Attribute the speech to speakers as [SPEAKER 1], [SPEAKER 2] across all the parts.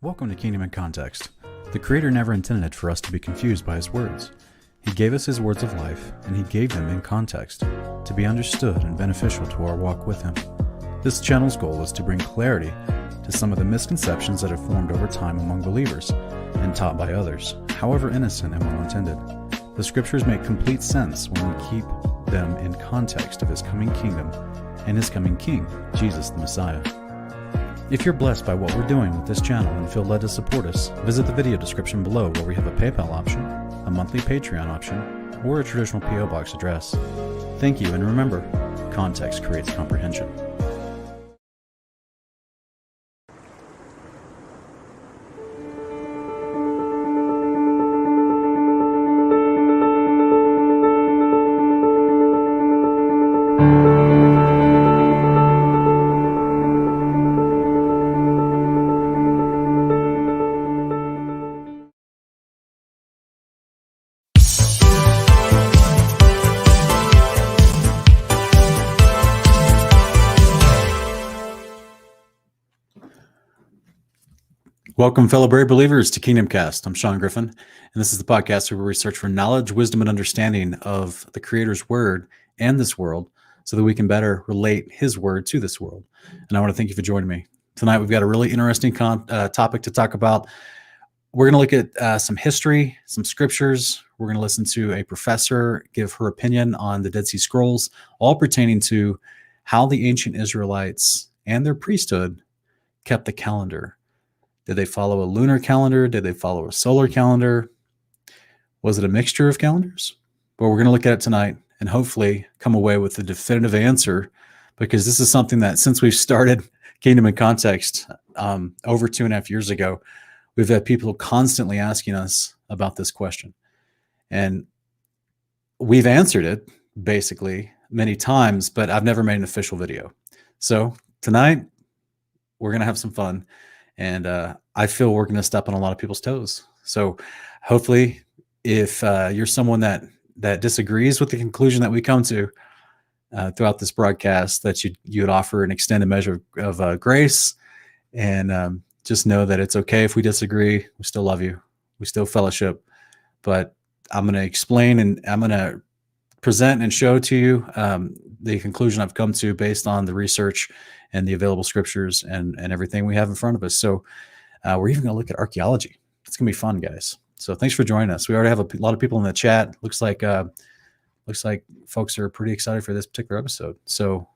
[SPEAKER 1] Welcome to Kingdom in Context. The Creator never intended for us to be confused by His words. He gave us His words of life, and He gave them in context, to be understood and beneficial to our walk with Him. This channel's goal is to bring clarity to some of the misconceptions that have formed over time among believers and taught by others, however innocent and well-intended. The Scriptures make complete sense when we keep them in context of His coming kingdom and His coming King, Jesus the Messiah. If you're blessed by what we're doing with this channel and feel led to support us, visit the video description below where we have a PayPal option, a monthly Patreon option, or a traditional P.O. Box address. Thank you, and remember, context creates comprehension. Welcome, fellow brave believers, to Kingdomcast. I'm Sean Griffin, and this is the podcast where we search for knowledge, wisdom, and understanding of the Creator's Word and this world so that we can better relate His Word to this world. And I want to thank you for joining me. Tonight, we've got a really interesting topic to talk about. We're going to look at some history, some scriptures. We're going to listen to a professor give her opinion on the Dead Sea Scrolls, all pertaining to how the ancient Israelites and their priesthood kept the calendar. Did they follow a lunar calendar? Did they follow a solar calendar? Was it a mixture of calendars? But we're going to look at it tonight and hopefully come away with a definitive answer, because this is something that since we've started Kingdom in Context over 2.5 years ago, we've had people constantly asking us about this question. And we've answered it basically many times, but I've never made an official video. So tonight, we're going to have some fun. And I feel we're going to step on a lot of people's toes. So hopefully, if you're someone that disagrees with the conclusion that we come to throughout this broadcast, that you would offer an extended measure of grace, and just know that it's okay if we disagree. We still love you. We still fellowship. But I'm going to explain and I'm going to present and show to you the conclusion I've come to based on the research and the available scriptures and everything we have in front of us. So we're even going to look at archaeology. It's going to be fun, guys. So thanks for joining us. We already have a lot of people in the chat. Looks like folks are pretty excited for this particular episode. So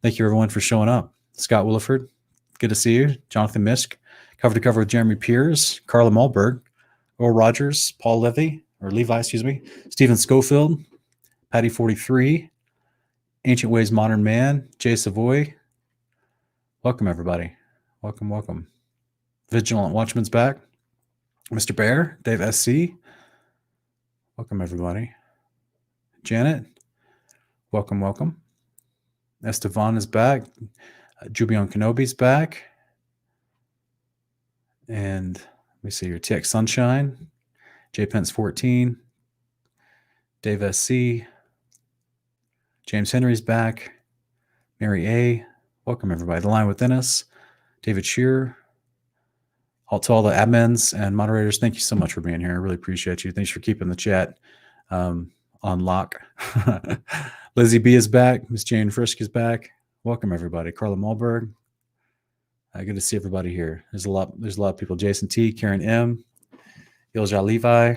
[SPEAKER 1] thank you, everyone, for showing up. Scott Williford, good to see you. Jonathan Misk, cover to cover with Jeremy Piers, Carla Malberg, Earl Rogers, Paul Levi, Stephen Schofield, Patty 43, Ancient Ways Modern Man, Jay Savoy. Welcome, everybody. Welcome. Vigilant Watchman's back. Mr. Bear, Dave SC. Welcome, everybody. Janet, welcome. Estevan is back. Jubion Kenobi's back. And let me see here. TX Sunshine, J Pence 14, Dave SC. James Henry's back. Mary A. Welcome, everybody. The Line Within Us. David Shearer. To all the admins and moderators, thank you so much for being here. I really appreciate you. Thanks for keeping the chat on lock. Lizzie B is back. Miss Jane Frisk is back. Welcome, everybody. Carla Malberg. Good to see everybody here. There's a lot of people. Jason T, Karen M, Ilja Levi,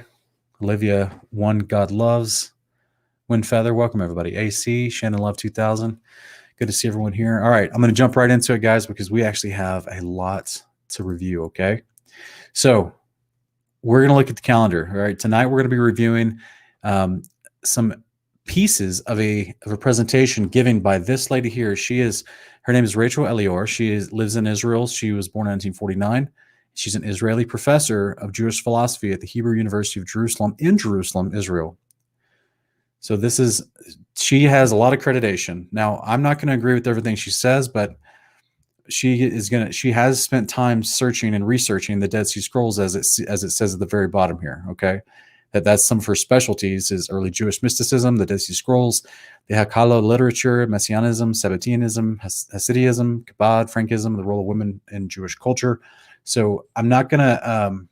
[SPEAKER 1] Olivia One God Loves, Wind Feather. Welcome, everybody. AC, Shannon Love 2000. Good to see everyone here. All right, I'm going to jump right into it, guys, because we actually have a lot to review, okay? So we're going to look at the calendar, all right? Tonight we're going to be reviewing some pieces of a presentation given by this lady here. Her name is Rachel Elior. She lives in Israel. She was born in 1949. She's an Israeli professor of Jewish philosophy at the Hebrew University of Jerusalem in Jerusalem, Israel. So she has a lot of accreditation. Now, I'm not going to agree with everything she says, but she has spent time searching and researching the Dead Sea Scrolls, as it says at the very bottom here. Okay, that's some of her specialties is early Jewish mysticism, the Dead Sea Scrolls, the Hakala literature, Messianism, Sabbateanism, Hasidism, Chabad, Frankism, the role of women in Jewish culture, So I'm not going to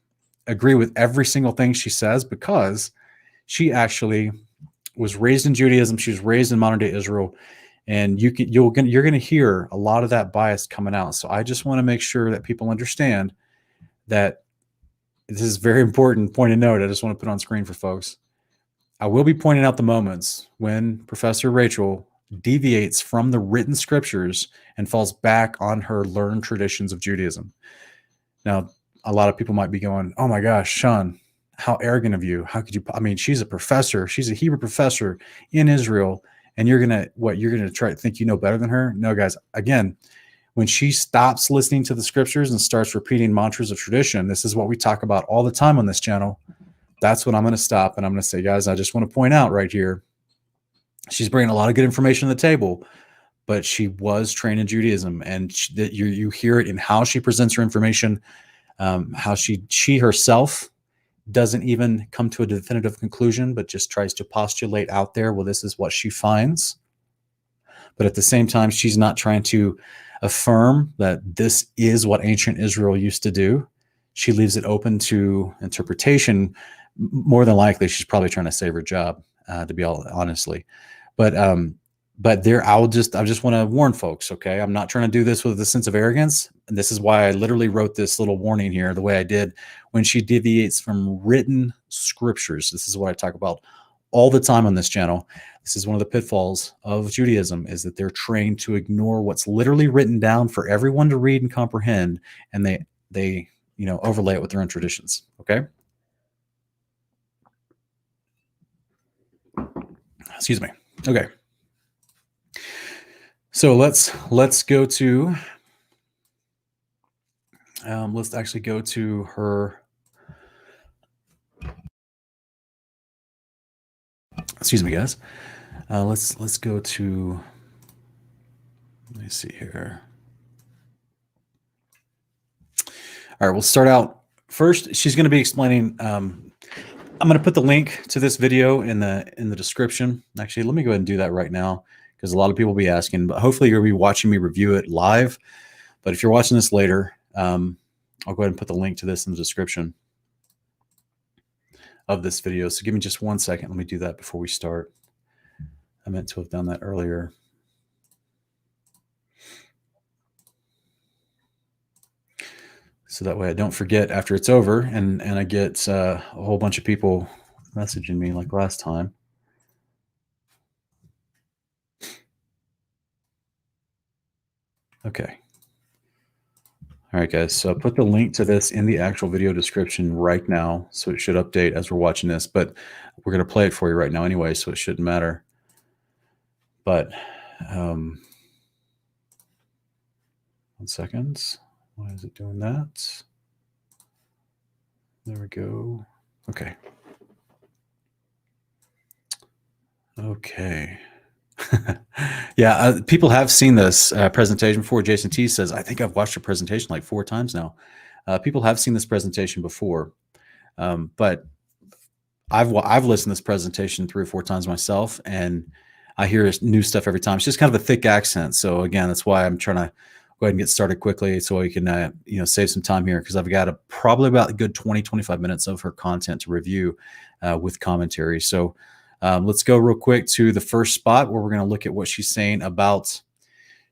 [SPEAKER 1] agree with every single thing she says, because she actually was raised in Judaism. She was raised in modern day Israel, and you're going to hear a lot of that bias coming out. So I just want to make sure that people understand that this is very important point of note. I just want to put on screen for folks. I will be pointing out the moments when Professor Rachel deviates from the written scriptures and falls back on her learned traditions of Judaism. Now, a lot of people might be going, oh my gosh, Sean, how arrogant of you. How could you? I mean, she's a professor. She's a Hebrew professor in Israel. And you're going to try to think you know better than her? No, guys. Again, when she stops listening to the scriptures and starts repeating mantras of tradition, this is what we talk about all the time on this channel. That's when I'm going to stop, and I'm going to say, guys, I just want to point out right here, she's bringing a lot of good information to the table, but she was trained in Judaism, and you hear it in how she presents her information, how she herself doesn't even come to a definitive conclusion, but just tries to postulate out there, well, this is what she finds. But at the same time, she's not trying to affirm that this is what ancient Israel used to do. She leaves it open to interpretation. More than likely, she's probably trying to save her job, to be all honestly. But there, I just want to warn folks. Okay, I'm not trying to do this with a sense of arrogance, and this is why I literally wrote this little warning here the way I did. When she deviates from written scriptures, this is what I talk about all the time on this channel. This is one of the pitfalls of Judaism, is that they're trained to ignore what's literally written down for everyone to read and comprehend, and they overlay it with their own traditions. Okay. Excuse me. Okay. So let's go to let's actually go to her. Excuse me, guys. Let's go to. Let me see here. All right, we'll start out first. She's going to be explaining. I'm going to put the link to this video in the description. Actually, let me go ahead and do that right now, because a lot of people will be asking. But hopefully, you'll be watching me review it live. But if you're watching this later, I'll go ahead and put the link to this in the description of this video. So give me just 1 second. Let me do that before we start. I meant to have done that earlier. So that way I don't forget after it's over, and I get a whole bunch of people messaging me like last time. Okay. All right, guys. So I put the link to this in the actual video description right now. So it should update as we're watching this, but we're going to play it for you right now anyway, so it shouldn't matter. But 1 second. Why is it doing that? There we go. Okay. Okay. Yeah, people have seen this presentation before. Jason T says, I think I've watched a presentation like 4 times now. People have seen this presentation before, but I've listened to this presentation 3 or 4 times myself, and I hear new stuff every time. It's just kind of a thick accent. So again, that's why I'm trying to go ahead and get started quickly so we can save some time here, because I've got probably about a good 20-25 minutes of her content to review with commentary. So let's go real quick to the first spot where we're going to look at what she's saying about.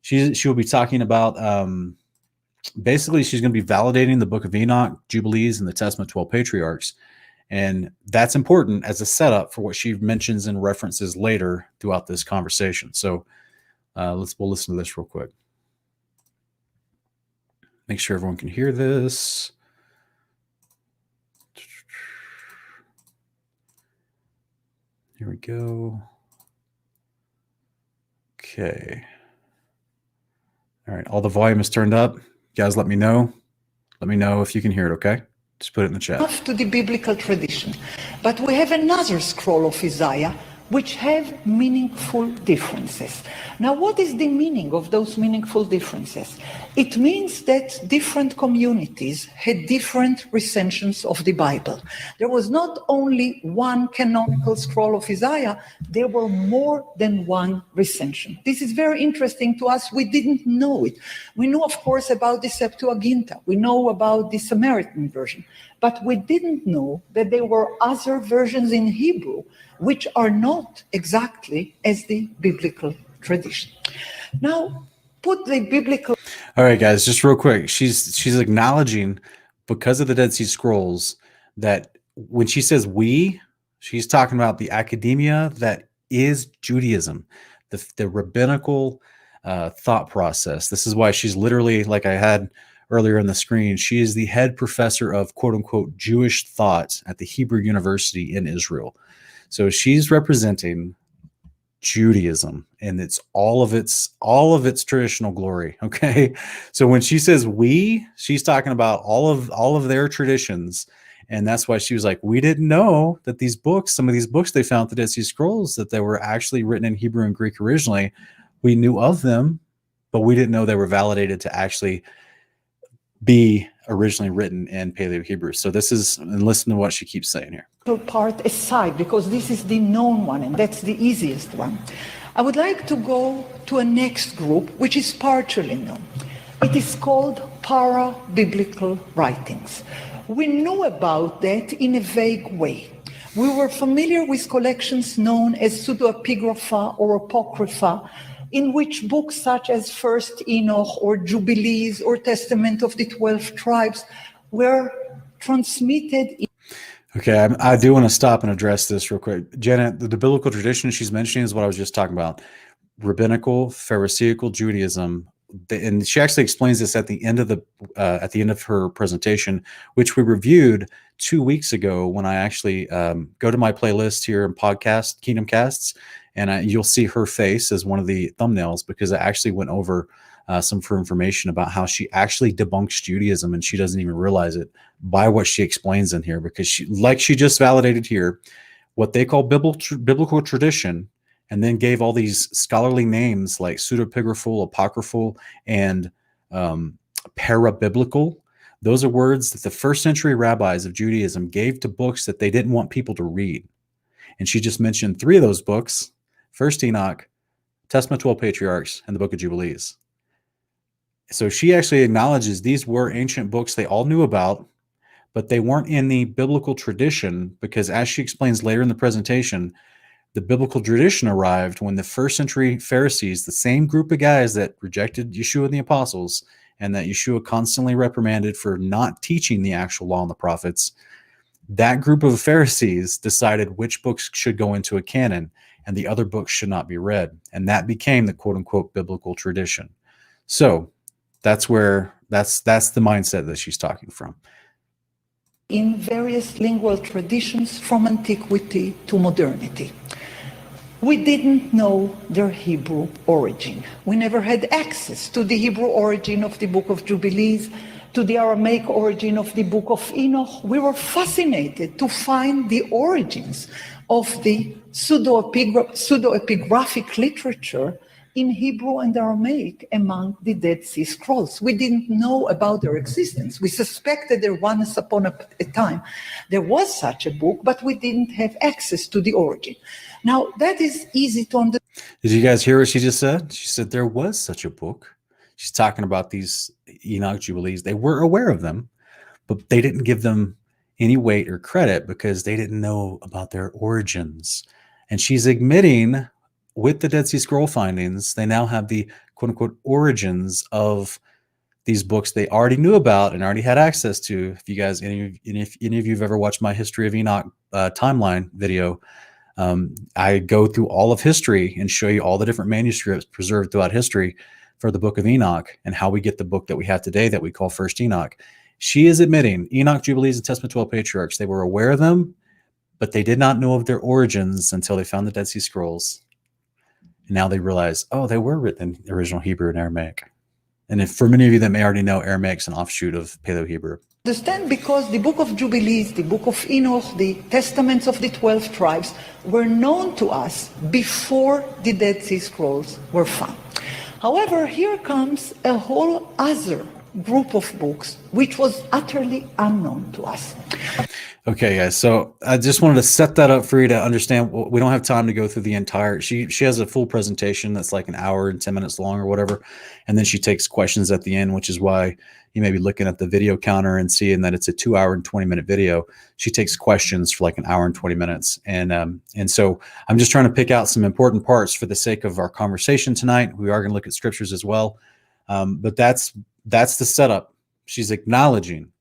[SPEAKER 1] She will be talking about basically she's going to be validating the Book of Enoch, Jubilees, and the Testament 12 Patriarchs. And that's important as a setup for what she mentions and references later throughout this conversation. So we'll listen to this real quick. Make sure everyone can hear this. Here we go. Okay. All right. All the volume is turned up. You guys, let me know. Let me know if you can hear it, okay? Just put it in the chat.
[SPEAKER 2] To the biblical tradition. But we have another scroll of Isaiah, which have meaningful differences. Now, what is the meaning of those meaningful differences? It means that different communities had different recensions of the Bible. There was not only one canonical scroll of Isaiah, there were more than one recension. This is very interesting to us. We didn't know it. We knew, of course, about the Septuaginta. We know about the Samaritan version. But we didn't know that there were other versions in Hebrew which are not exactly as the biblical tradition. Now, put the biblical...
[SPEAKER 1] All right, guys, just real quick. She's acknowledging, because of the Dead Sea Scrolls, that when she says we, she's talking about the academia that is Judaism, the rabbinical thought process. This is why she's literally, like I had earlier on the screen, she is the head professor of quote unquote Jewish thought at the Hebrew University in Israel. So she's representing Judaism and it's all of its traditional glory. Okay. So when she says we, she's talking about all of their traditions. And that's why she was like, we didn't know that these books, some of these books they found at the Dead Sea Scrolls, that they were actually written in Hebrew and Greek originally. We knew of them, but we didn't know they were validated to actually be originally written in Paleo-Hebrew. So this is, and listen to what she keeps saying here.
[SPEAKER 2] Part aside, because this is the known one and that's the easiest one. I would like to go to a next group, which is partially known. It is called para-biblical writings. We knew about that in a vague way. We were familiar with collections known as pseudepigrapha or apocrypha, in which books such as First Enoch or Jubilees or Testament of the 12 Tribes were transmitted.
[SPEAKER 1] Okay, I do want to stop and address this real quick. Janet, the biblical tradition she's mentioning is what I was just talking about. Rabbinical, Pharisaical Judaism. And she actually explains this at the end of her presentation, which we reviewed 2 weeks ago when I actually go to my playlist here in podcast, Kingdomcasts, and you'll see her face as one of the thumbnails because I actually went over some of her information about how she actually debunks Judaism and she doesn't even realize it by what she explains in here, because she, like she just validated here, what they call biblical tradition, and then gave all these scholarly names like pseudepigraphal, apocryphal, and parabiblical. Those are words that the first century rabbis of Judaism gave to books that they didn't want people to read. And she just mentioned 3 of those books: First Enoch, Testament of 12 Patriarchs, and the Book of Jubilees. So she actually acknowledges these were ancient books they all knew about, but they weren't in the biblical tradition because, as she explains later in the presentation, the biblical tradition arrived when the first century Pharisees, the same group of guys that rejected Yeshua and the apostles, and that Yeshua constantly reprimanded for not teaching the actual law and the prophets, that group of Pharisees decided which books should go into a canon and the other books should not be read. And that became the quote unquote biblical tradition. So that's the mindset that she's talking from.
[SPEAKER 2] In various lingual traditions from antiquity to modernity. We didn't know their Hebrew origin. We never had access to the Hebrew origin of the Book of Jubilees, to the Aramaic origin of the Book of Enoch. We were fascinated to find the origins of the pseudoepigraphic literature in Hebrew and Aramaic among the Dead Sea Scrolls. We didn't know about their existence. We suspected there once upon a time there was such a book, but we didn't have access to the origin. Now, that is easy to understand.
[SPEAKER 1] Did you guys hear what she just said? She said there was such a book. She's talking about these Enoch Jubilees. They were aware of them, but they didn't give them any weight or credit because they didn't know about their origins. And she's admitting, with the Dead Sea Scroll findings, they now have the quote unquote origins of these books they already knew about and already had access to. If you guys, if any of you have ever watched my History of Enoch timeline video, I go through all of history and show you all the different manuscripts preserved throughout history for the Book of Enoch and how we get the book that we have today that we call First Enoch. She is admitting Enoch, Jubilees, and Testament of 12 Patriarchs, they were aware of them, but they did not know of their origins until they found the Dead Sea Scrolls. And now they realize, oh, they were written in original Hebrew and Aramaic. And if for many of you that may already know, Aramaic's an offshoot of Paleo-Hebrew.
[SPEAKER 2] Understand? Because the Book of Jubilees, the Book of Enoch, the Testaments of the 12 tribes were known to us before the Dead Sea Scrolls were found. However, here comes a whole other group of books which was utterly unknown to us.
[SPEAKER 1] Okay, guys. So I just wanted to set that up for you to understand. We don't have time to go through the entire. She has a full presentation that's like an hour and 10 minutes long or whatever, and then she takes questions at the end, which is why you may be looking at the video counter and seeing that it's a 2 hour and 20-minute video. She takes questions for like an hour and 20 minutes, and so I'm just trying to pick out some important parts for the sake of our conversation tonight. We are going to look at scriptures as well, but that's the setup. She's acknowledging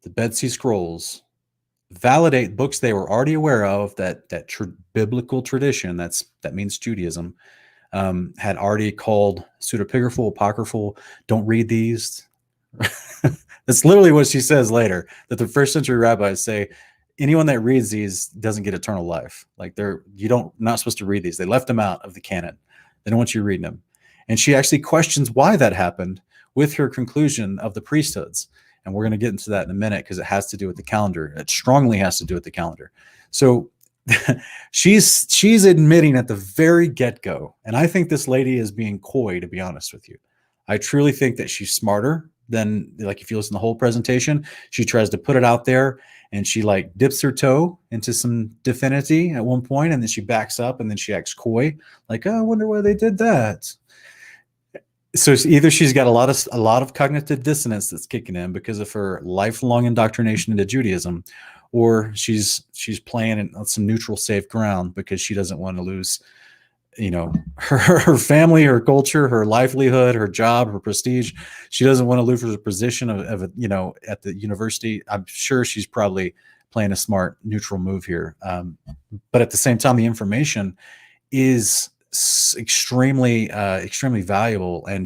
[SPEAKER 1] the Dead Sea Scrolls validate books they were already aware of, that biblical tradition, that means Judaism, had already called pseudepigraphal, apocryphal. Don't read these. That's literally what she says later, that the first century rabbis say anyone that reads these doesn't get eternal life. Like not supposed to read these. They left them out of the canon. They don't want you reading them. And she actually questions why that happened with her conclusion of the priesthoods. And we're going to get into that in a minute because it has to do with the calendar. It strongly has to do with the calendar. So she's admitting at the very get-go, and I think this lady is being coy, to be honest with you. I truly think that she's smarter than, like, if you listen to the whole presentation, she tries to put it out there and she like dips her toe into some divinity at one point, and then she backs up and then she acts coy, like, oh, I wonder why they did that. So either she's got a lot of cognitive dissonance that's kicking in because of her lifelong indoctrination into Judaism, or she's playing on some neutral, safe ground because she doesn't want to lose, her family, her culture, her livelihood, her job, her prestige. She doesn't want to lose her position of at the university. I'm sure she's probably playing a smart, neutral move here. But at the same time, the information is extremely valuable, and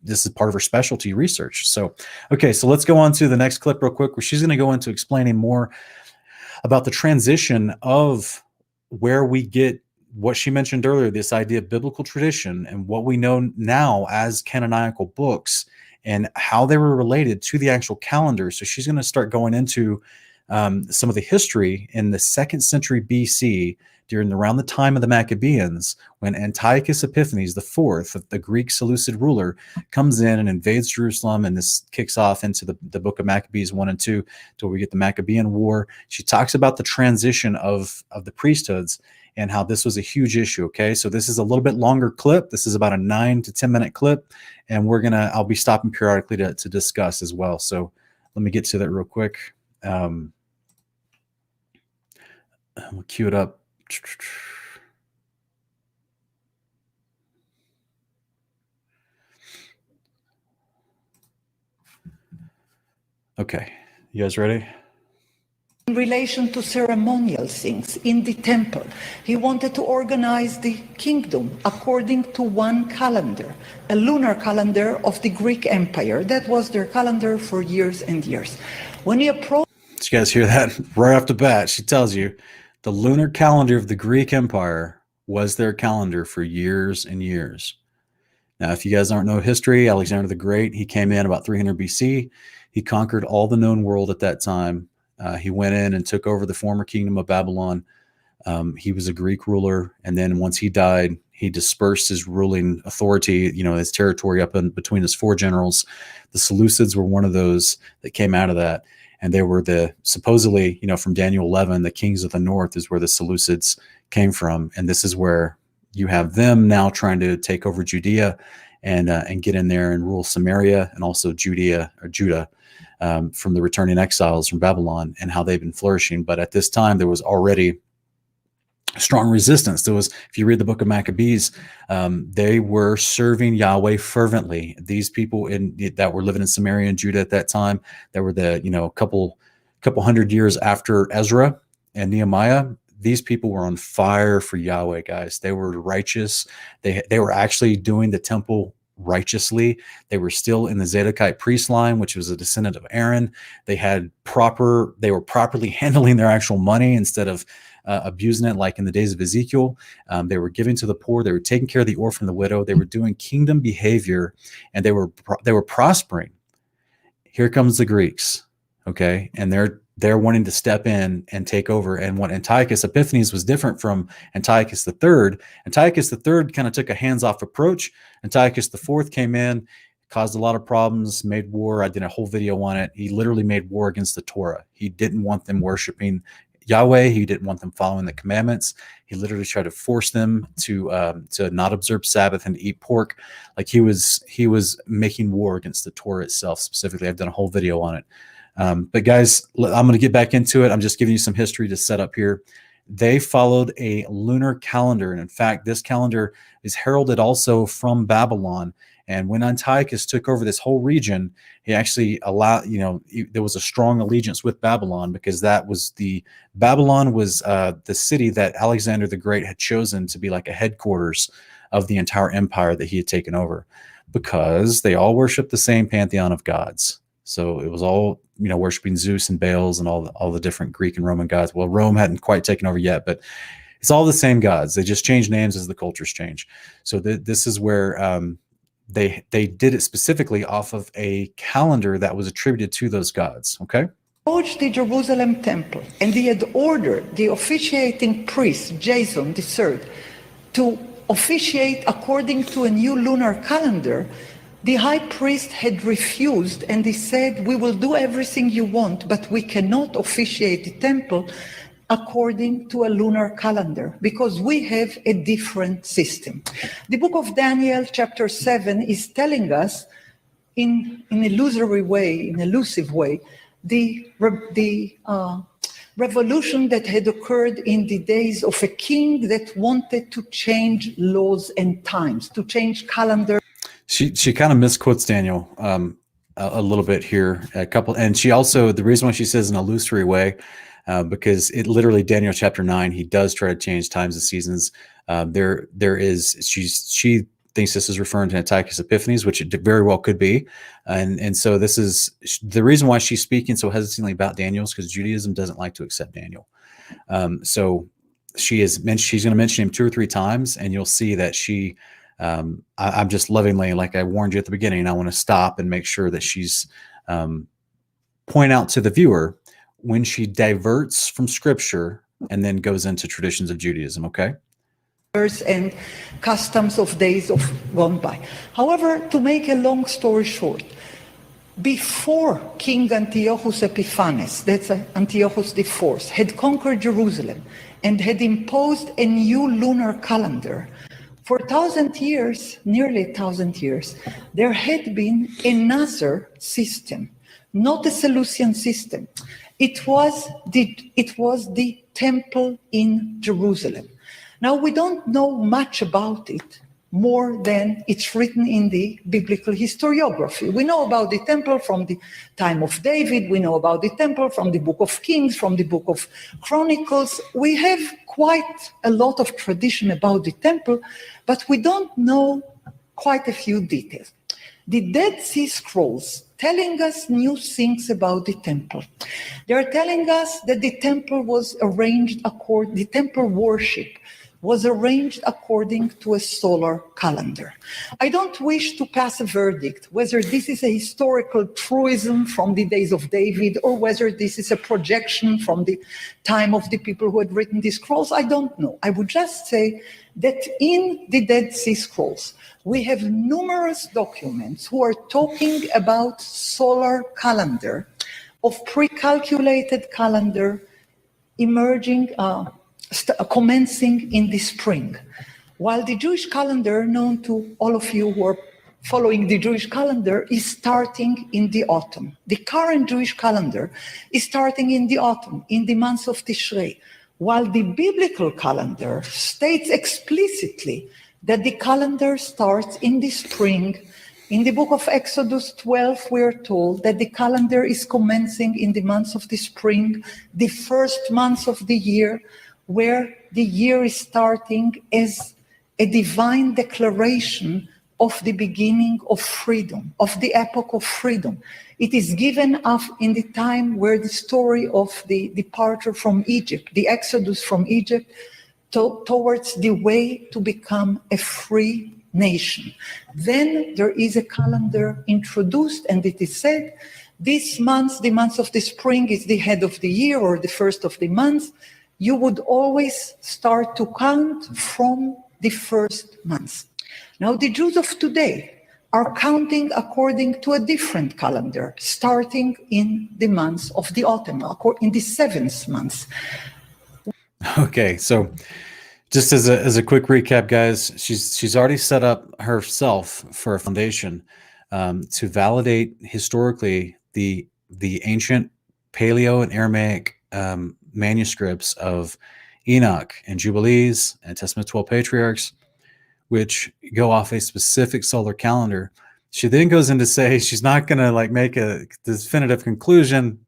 [SPEAKER 1] this is part of her specialty research. So okay, so let's go on to the next clip real quick, where she's going to go into explaining more about the transition of where we get what she mentioned earlier, this idea of biblical tradition and what we know now as canonical books and how they were related to the actual calendar. So she's going to start going into some of the history in the 2nd century BC, around the time of the Maccabees, when Antiochus Epiphanes IV, the Greek Seleucid ruler, comes in and invades Jerusalem, and this kicks off into the book of Maccabees 1 and 2, till we get the Maccabean War. She talks about the transition of the priesthoods and how this was a huge issue. Okay, so this is a little bit longer clip. This is about a 9 to 10 minute clip, and I'll be stopping periodically to discuss as well. So let me get to that real quick. We'll cue it up. Okay, you guys ready?
[SPEAKER 2] In relation to ceremonial things in the temple, he wanted to organize the kingdom according to one calendar, a lunar calendar of the Greek Empire. That was their calendar for years and years. When he approached...
[SPEAKER 1] Did you guys hear that? Right off the bat, she tells you the lunar calendar of the Greek Empire was their calendar for years and years. Now, if you guys don't know history, Alexander the Great, he came in about 300 BC. He conquered all the known world at that time. He went in and took over the former kingdom of Babylon. He was a Greek ruler. And then once he died, he dispersed his ruling authority, his territory up in between his 4 generals. The Seleucids were one of those that came out of that. And they were supposedly, from Daniel 11, the kings of the north is where the Seleucids came from. And this is where you have them now trying to take over Judea and get in there and rule Samaria and also Judah from the returning exiles from Babylon, and how they've been flourishing. But at this time, there was already strong resistance. If you read the book of Maccabees, they were serving Yahweh fervently. These people that were living in Samaria and Judah at that time, that were a couple hundred years after Ezra and Nehemiah, these people were on fire for Yahweh, guys. They were righteous. They were actually doing the temple righteously. They were still in the Zadokite priest line, which was a descendant of Aaron. They were properly handling their actual money instead of abusing it like in the days of Ezekiel. They were giving to the poor. They were taking care of the orphan and the widow. They were doing kingdom behavior, and they were prospering. here comes the Greeks, okay, and they're wanting to step in and take over. And what Antiochus Epiphanes was different from Antiochus III. Antiochus III kind of took a hands-off approach. Antiochus IV came in, caused a lot of problems, made war. I did a whole video on it. He literally made war against the Torah. He didn't want them worshiping Yahweh. He didn't want them following the commandments. He literally tried to force them to not observe Sabbath and to eat pork. Like he was making war against the Torah itself specifically. I've done a whole video on it. But guys, I'm going to get back into it. I'm just giving you some history to set up here. They followed a lunar calendar. And in fact, this calendar is heralded also from Babylon. And when Antiochus took over this whole region, he actually allowed, there was a strong allegiance with Babylon, because Babylon was the city that Alexander the Great had chosen to be like a headquarters of the entire empire that he had taken over, because they all worshiped the same pantheon of gods. So it was all, worshiping Zeus and Baals and all the different Greek and Roman gods. Well, Rome hadn't quite taken over yet, but it's all the same gods. They just change names as the cultures change. So this is where they did it specifically off of a calendar that was attributed to those gods. Okay.
[SPEAKER 2] Approached the Jerusalem temple, and he had ordered the officiating priest Jason III to officiate according to a new lunar calendar. The high priest had refused, and he said, "We will do everything you want, but we cannot officiate the temple according to a lunar calendar, because we have a different system." The book of Daniel, chapter 7, is telling us in an elusive way, the revolution that had occurred in the days of a king that wanted to change laws and times, to change calendar.
[SPEAKER 1] She kind of misquotes Daniel a little bit here, and she also, the reason why she says in a illusory way, because it literally, Daniel chapter 9, he does try to change times and seasons. She thinks this is referring to Antiochus Epiphanes, which it very well could be. And so this is the reason why she's speaking so hesitantly about Daniel, is because Judaism doesn't like to accept Daniel. So she's going to mention him 2 or 3 times, and you'll see that I'm just lovingly, like I warned you at the beginning, I want to stop and make sure that she's point out to the viewer when she diverts from scripture and then goes into traditions of Judaism, okay?
[SPEAKER 2] And customs of days of gone by. However, to make a long story short, before King Antiochus Epiphanes, that's Antiochus IV, had conquered Jerusalem and had imposed a new lunar calendar, for 1,000 years, nearly 1,000 years, there had been another system, not a Seleucian system. It was the temple in Jerusalem. Now, we don't know much about it, more than it's written in the biblical historiography. We know about the temple from the time of David. We know about the temple from the Book of Kings, from the Book of Chronicles. We have quite a lot of tradition about the temple, but we don't know quite a few details. The Dead Sea Scrolls telling us new things about the temple. They're telling us that the temple was arranged the temple worship was arranged according to a solar calendar. I don't wish to pass a verdict whether this is a historical truism from the days of David or whether this is a projection from the time of the people who had written these scrolls. I don't know. I would just say that in the Dead Sea Scrolls, we have numerous documents who are talking about solar calendar, of pre-calculated calendar emerging, commencing in the spring, while the Jewish calendar, known to all of you who are following the Jewish calendar, is starting in the autumn. The current Jewish calendar is starting in the autumn, in the month of Tishrei, while the biblical calendar states explicitly that the calendar starts in the spring. In the book of Exodus 12, we are told that the calendar is commencing in the month of the spring, the first month of the year, where the year is starting as a divine declaration of the beginning of freedom, of the epoch of freedom. It is given up in the time where the story of the departure from Egypt, the exodus from Egypt, towards the way to become a free nation. Then there is a calendar introduced, and it is said this month, the month of the spring, is the head of the year or the first of the month, you would always start to count from the first month. Now, the Jews of today are counting according to a different calendar, starting in the month of the autumn, in the 7th month.
[SPEAKER 1] Okay, so just as a quick recap, guys, she's already set up herself for a foundation to validate historically the ancient Paleo and Aramaic manuscripts of Enoch and Jubilees and Testament 12 Patriarchs, which go off a specific solar calendar. She then goes in to say she's not going to like make a definitive conclusion.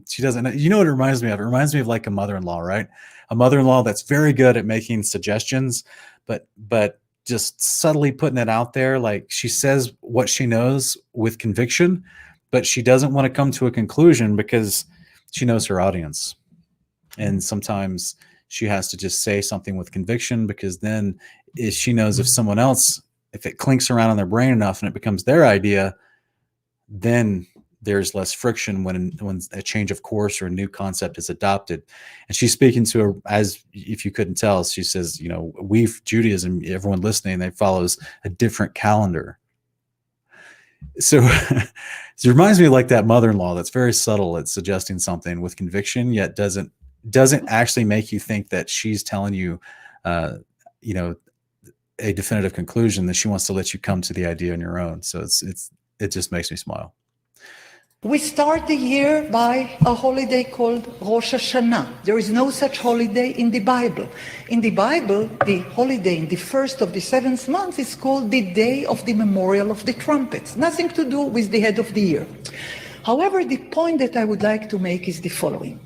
[SPEAKER 1] She doesn't. You know what it reminds me of? It reminds me of like a mother-in-law, right? A mother-in-law that's very good at making suggestions, but just subtly putting it out there. Like she says what she knows with conviction, but she doesn't want to come to a conclusion because she knows her audience. And sometimes she has to just say something with conviction, because then if she knows if someone else, if it clinks around in their brain enough and it becomes their idea, then there's less friction when a change of course or a new concept is adopted. And she's speaking to her, as if you couldn't tell, she says, you know, Judaism, everyone listening, they follows a different calendar. So it reminds me of like that mother-in-law that's very subtle at suggesting something with conviction, yet doesn't actually make you think that she's telling you, you know, a definitive conclusion, that she wants to let you come to the idea on your own. So it just makes me smile.
[SPEAKER 2] We start the year by a holiday called Rosh Hashanah. There is no such holiday in the Bible. In the Bible, the holiday in the first of the 7th month is called the Day of the Memorial of the Trumpets. Nothing to do with the head of the year. However, the point that I would like to make is the following.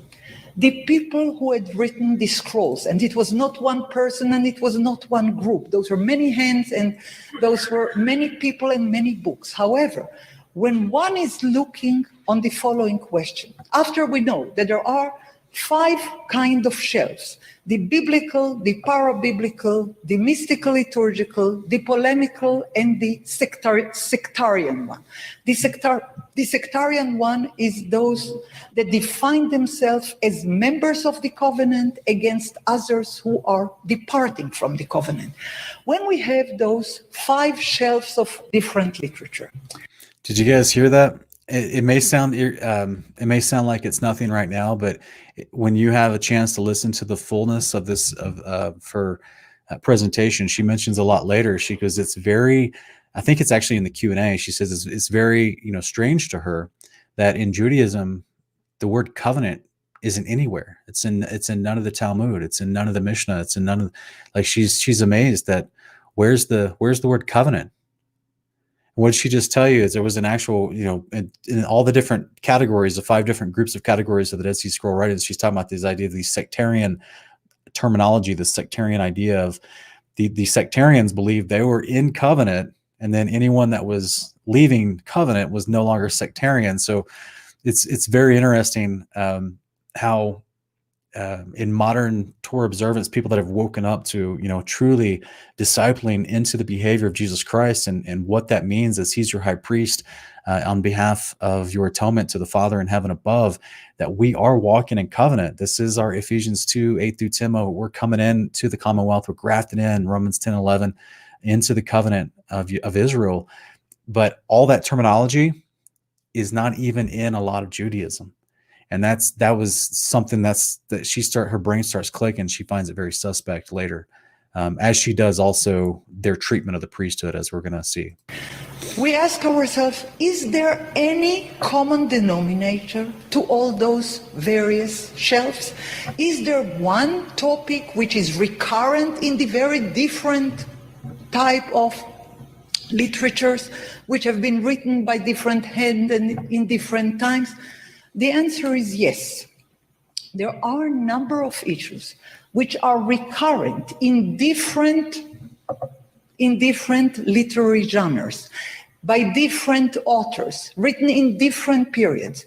[SPEAKER 2] The people who had written the scrolls, and it was not one person and it was not one group. Those were many hands and those were many people and many books. However, when one is looking on the following question, after we know that there are 5 kinds of shelves, the biblical, the parabiblical, the mystical liturgical, the polemical, and the sectarian one. The sectarian one is those that define themselves as members of the covenant against others who are departing from the covenant. When we have those 5 shelves of different literature.
[SPEAKER 1] Did you guys hear that? It may sound like it's nothing right now, but when you have a chance to listen to the fullness of this of her presentation, she mentions a lot later. She goes, it's very, I think it's actually in the Q&A. She says it's very, you know, strange to her that in Judaism the word covenant isn't anywhere. It's in none of the Talmud. It's in none of the Mishnah. It's in none of, like, she's amazed that where's the word covenant. What did she just tell you is there was an actual, you know, in all the different categories, the 5 different groups of categories of the Dead Sea Scroll writings, she's talking about this idea of the sectarian terminology, the sectarian idea of the sectarians believed they were in covenant, and then anyone that was leaving covenant was no longer sectarian. So it's very interesting how in modern Torah observance, people that have woken up to, you know, truly discipling into the behavior of Jesus Christ and what that means as he's your high priest on behalf of your atonement to the Father in heaven above, that we are walking in covenant. This is our Ephesians 2, 8 through 10. We're coming in to the commonwealth. We're grafted in, Romans 10, 11, into the covenant of Israel. But all that terminology is not even in a lot of Judaism. And that was something that her brain starts clicking. She finds it very suspect later, as she does also their treatment of the priesthood, as we're going to see.
[SPEAKER 2] We ask ourselves, is there any common denominator to all those various shelves? Is there one topic which is recurrent in the very different type of literatures which have been written by different hands and in different times? The answer is yes. There are a number of issues which are recurrent in different literary genres, by different authors, written in different periods.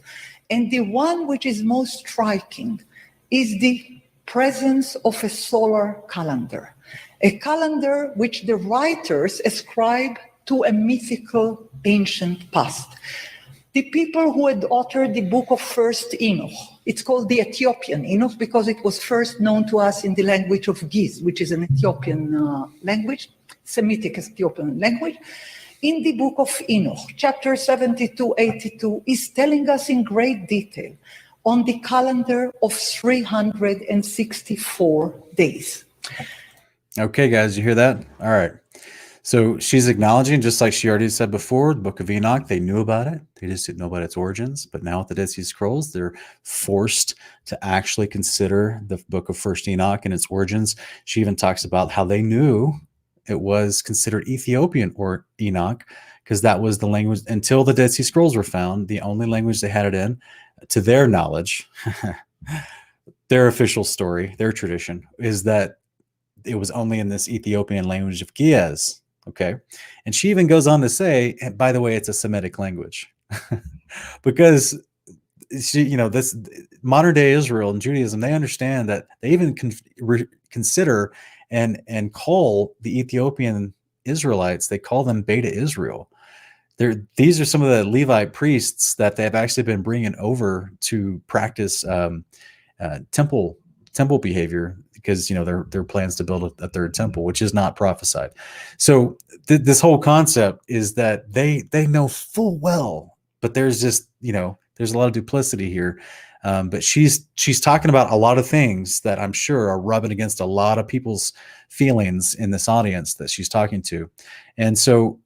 [SPEAKER 2] And the one which is most striking is the presence of a solar calendar, a calendar which the writers ascribe to a mythical ancient past. The people who had authored the book of First Enoch, it's called the Ethiopian Enoch because it was first known to us in the language of Giz, which is an Ethiopian language, Semitic Ethiopian language. In the book of Enoch, chapter 72-82 is telling us in great detail on the calendar of 364 days.
[SPEAKER 1] Okay, guys, you hear that? All right. So she's acknowledging, just like she already said before, the Book of Enoch, they knew about it. They just didn't know about its origins. But now with the Dead Sea Scrolls, they're forced to actually consider the Book of First Enoch and its origins. She even talks about how they knew it was considered Ethiopian or Enoch, because that was the language until the Dead Sea Scrolls were found. The only language they had it in, to their knowledge, their official story, their tradition, is that it was only in this Ethiopian language of Giaz. Okay. And she even goes on to say, and by the way, it's a Semitic language because she, this modern day Israel and Judaism, they understand that they even consider and call the Ethiopian Israelites, they call them Beta Israel. These are some of the Levite priests that they've actually been bringing over to practice temple behavior, because their plans to build a third temple, which is not prophesied. So this whole concept is that they know full well, but there's just there's a lot of duplicity here. But she's talking about a lot of things that I'm sure are rubbing against a lot of people's feelings in this audience that she's talking to. And so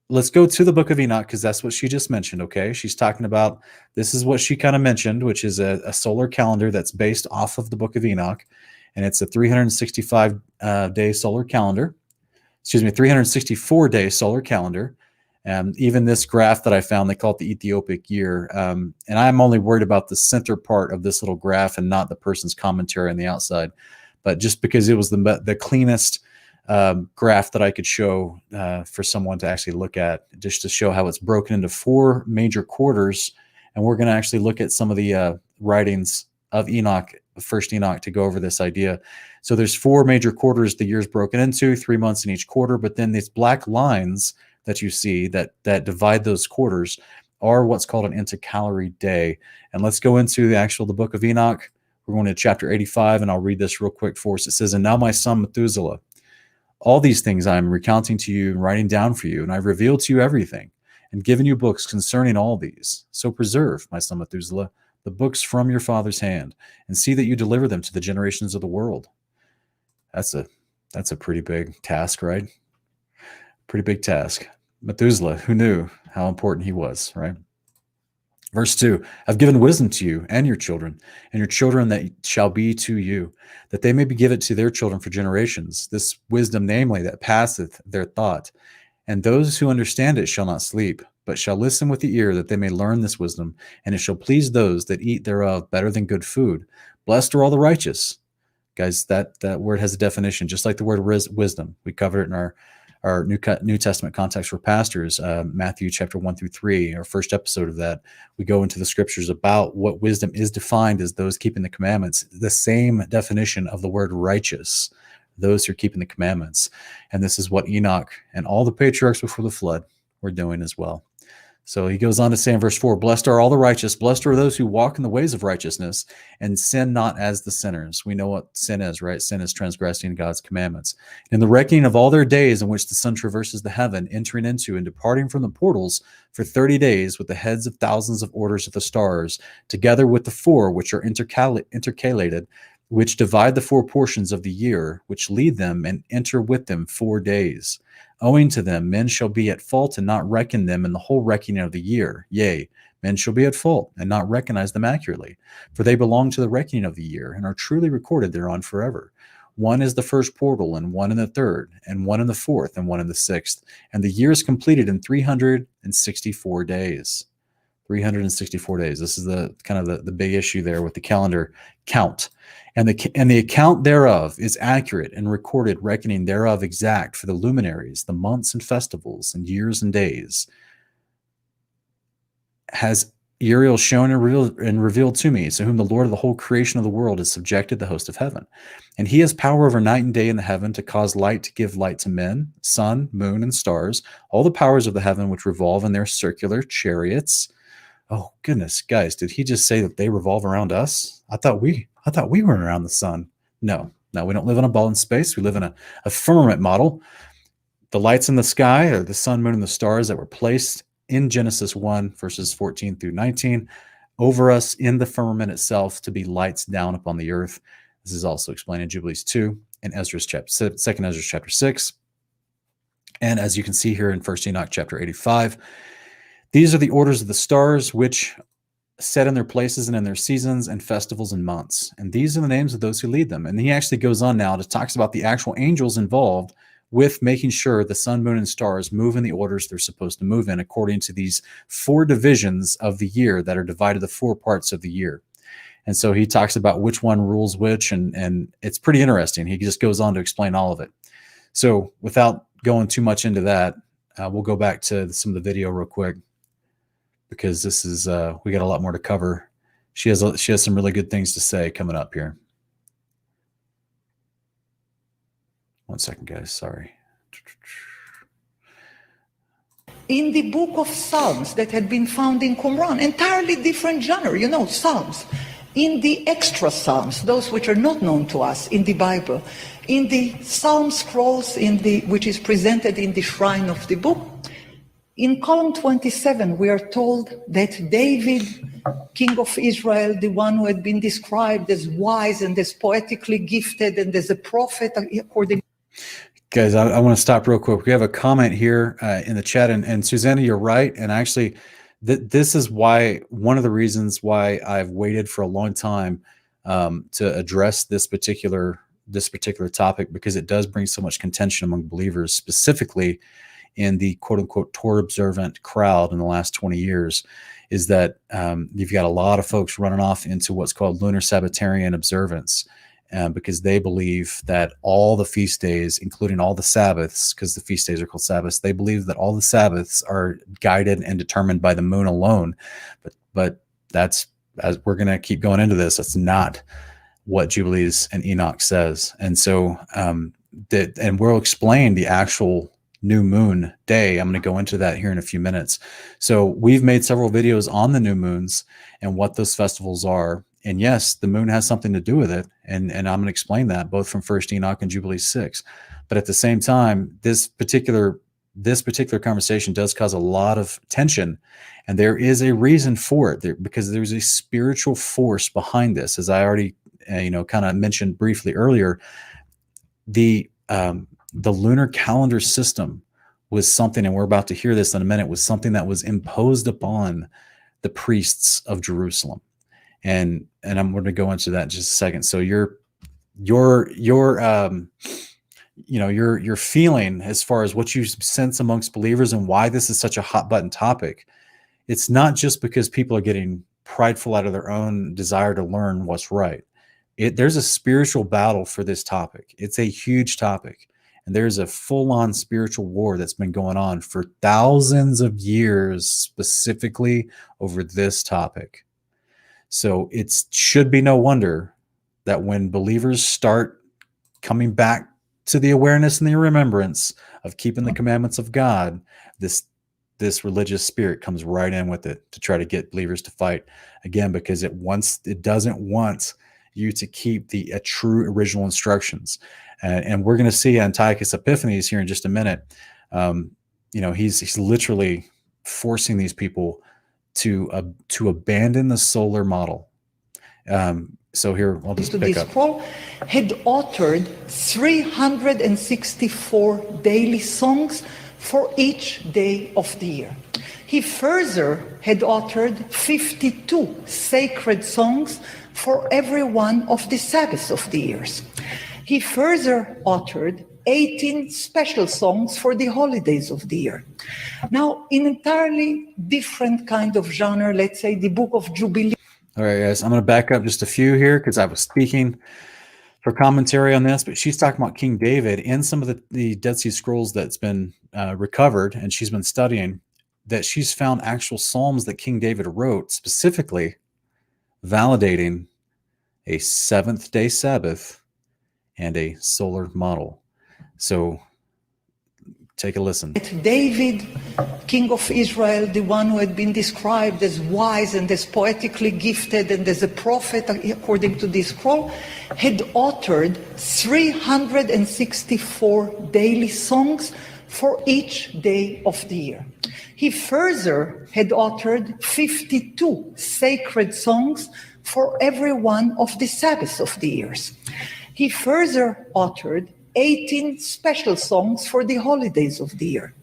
[SPEAKER 1] let's go to the Book of Enoch, because that's what she just mentioned. Okay, she's talking about, this is what she kind of mentioned, which is a solar calendar that's based off of the Book of Enoch, and it's a 365 day solar calendar. 364 day solar calendar. Even this graph that I found, they call it the Ethiopic year. And I'm only worried about the center part of this little graph and not the person's commentary on the outside. But just because it was the cleanest graph that I could show for someone to actually look at, just to show how it's broken into 4 major quarters. And we're going to actually look at some of the writings of Enoch, First Enoch, to go over this idea. So there's 4 major quarters the year's broken into, 3 months in each quarter. But then these black lines that you see that divide those quarters are what's called an intercalary day. And let's go into the Book of Enoch. We're going to chapter 85, and I'll read this real quick for us. It says, "And now my son Methuselah, all these things I am recounting to you and writing down for you, and I've revealed to you everything, and given you books concerning all these. So preserve, my son Methuselah, the books from your father's hand, and see that you deliver them to the generations of the world." That's a pretty big task, right? Pretty big task. Methuselah, who knew how important he was, right? Verse 2, "I've given wisdom to you and your children that shall be to you, that they may be given to their children for generations. This wisdom, namely, that passeth their thought. And those who understand it shall not sleep, but shall listen with the ear, that they may learn this wisdom. And it shall please those that eat thereof better than good food. Blessed are all the righteous." Guys, that word has a definition, just like the word wisdom. We covered it in our New Testament context for pastors, Matthew chapter 1-3, our first episode of that. We go into the scriptures about what wisdom is defined as those keeping the commandments. The same definition of the word righteous, those who are keeping the commandments. And this is what Enoch and all the patriarchs before the flood were doing as well. So he goes on to say in verse 4, "Blessed are all the righteous, blessed are those who walk in the ways of righteousness, and sin not as the sinners." We know what sin is, right? Sin is transgressing God's commandments. "In the reckoning of all their days in which the sun traverses the heaven, entering into and departing from the portals for 30 days with the heads of thousands of orders of the stars, together with the 4 which are intercalated, which divide the 4 portions of the year, which lead them and enter with them 4 days. Owing to them, men shall be at fault and not reckon them in the whole reckoning of the year. Yea, men shall be at fault and not recognize them accurately. For they belong to the reckoning of the year and are truly recorded thereon forever. One is the first portal, and one in the third, and one in the fourth, and one in the sixth. And the year is completed in 364 days. 364 days. This is the kind of the big issue there with the calendar count. And the account thereof is accurate and recorded, reckoning thereof exact for the luminaries, the months and festivals and years and days. Has Uriel shown and revealed to me, so whom the Lord of the whole creation of the world has subjected the host of heaven. And he has power over night and day in the heaven to cause light to give light to men, sun, moon, and stars, all the powers of the heaven which revolve in their circular chariots. Oh goodness, guys, did he just say that they revolve around us? I thought we weren't around the sun. No, we don't live in a ball in space. We live in a firmament model. The lights in the sky are the sun, moon, and the stars that were placed in Genesis 1, verses 14 through 19, over us in the firmament itself to be lights down upon the earth. This is also explained in Jubilees 2 and Ezra's chapter 2 Ezra chapter 6. And as you can see here in 1 Enoch chapter 85, these are the orders of the stars which set in their places and in their seasons and festivals and months. And these are the names of those who lead them. And he actually goes on now to talks about the actual angels involved with making sure the sun, moon, and stars move in the orders they're supposed to move in according to these 4 divisions of the year that are divided to 4 parts of the year. And so he talks about which one rules which, and it's pretty interesting. He just goes on to explain all of it. So without going too much into that, we'll go back to some of the video real quick, because this is we got a lot more to cover. She has some really good things to say coming up here. One second, guys. Sorry.
[SPEAKER 2] In the book of Psalms that had been found in Qumran, entirely different genre, Psalms. In the extra Psalms, those which are not known to us in the Bible, in the Psalm scrolls which is presented in the shrine of the book, in column 27, we are told that David, king of Israel, the one who had been described as wise and as poetically gifted and as a prophet, according.
[SPEAKER 1] Guys, I want to stop real quick. We have a comment here in the chat, and Susanna, you're right. And actually, this is why one of the reasons why I've waited for a long time to address this particular topic, because it does bring so much contention among believers, specifically in the quote-unquote Torah observant crowd in the last 20 years, is that you've got a lot of folks running off into what's called lunar Sabbatarian observance, because they believe that all the feast days, including all the Sabbaths, because the feast days are called Sabbaths, they believe that all the Sabbaths are guided and determined by the moon alone. But that's, as we're going to keep going into this, that's not what Jubilees and Enoch says. And so, and we'll explain the actual new moon day. I'm going to go into that here in a few minutes. So we've made several videos on the new moons and what those festivals are. And yes, the moon has something to do with it. And I'm going to explain that both from 1 Enoch and Jubilee 6. But at the same time, this particular conversation does cause a lot of tension. And there is a reason for it, because there's a spiritual force behind this. As I already, kind of mentioned briefly earlier, the lunar calendar system was something, and we're about to hear this in a minute, was something that was imposed upon the priests of Jerusalem. And I'm going to go into that in just a second. So your feeling as far as what you sense amongst believers and why this is such a hot button topic, it's not just because people are getting prideful out of their own desire to learn what's right. There's a spiritual battle for this topic. It's a huge topic. And there's a full-on spiritual war that's been going on for thousands of years, specifically over this topic. So it should be no wonder that when believers start coming back to the awareness and the remembrance of keeping the commandments of God, this religious spirit comes right in with it to try to get believers to fight again, because it doesn't want you to keep the true original instructions. And we're going to see Antiochus Epiphanes here in just a minute. He's literally forcing these people to abandon the solar model. So here, I'll just pick up.
[SPEAKER 2] Paul had authored 364 daily songs for each day of the year. He further had authored 52 sacred songs for every one of the Sabbaths of the years. He further authored 18 special songs for the holidays of the year. Now, in entirely different kind of genre, let's say the Book of Jubilee.
[SPEAKER 1] All right, guys, I'm going to back up just a few here because I was speaking for commentary on this, but she's talking about King David in some of the Dead Sea Scrolls that's been recovered and she's been studying. that she's found actual Psalms that King David wrote specifically validating a seventh-day Sabbath and a solar model. So take a listen.
[SPEAKER 2] David, king of Israel, the one who had been described as wise and as poetically gifted and as a prophet, according to this scroll, had authored 364 daily songs for each day of the year. He further had authored 52 sacred songs for every one of the Sabbaths of the years. He further authored 18 special songs for the holidays of the year.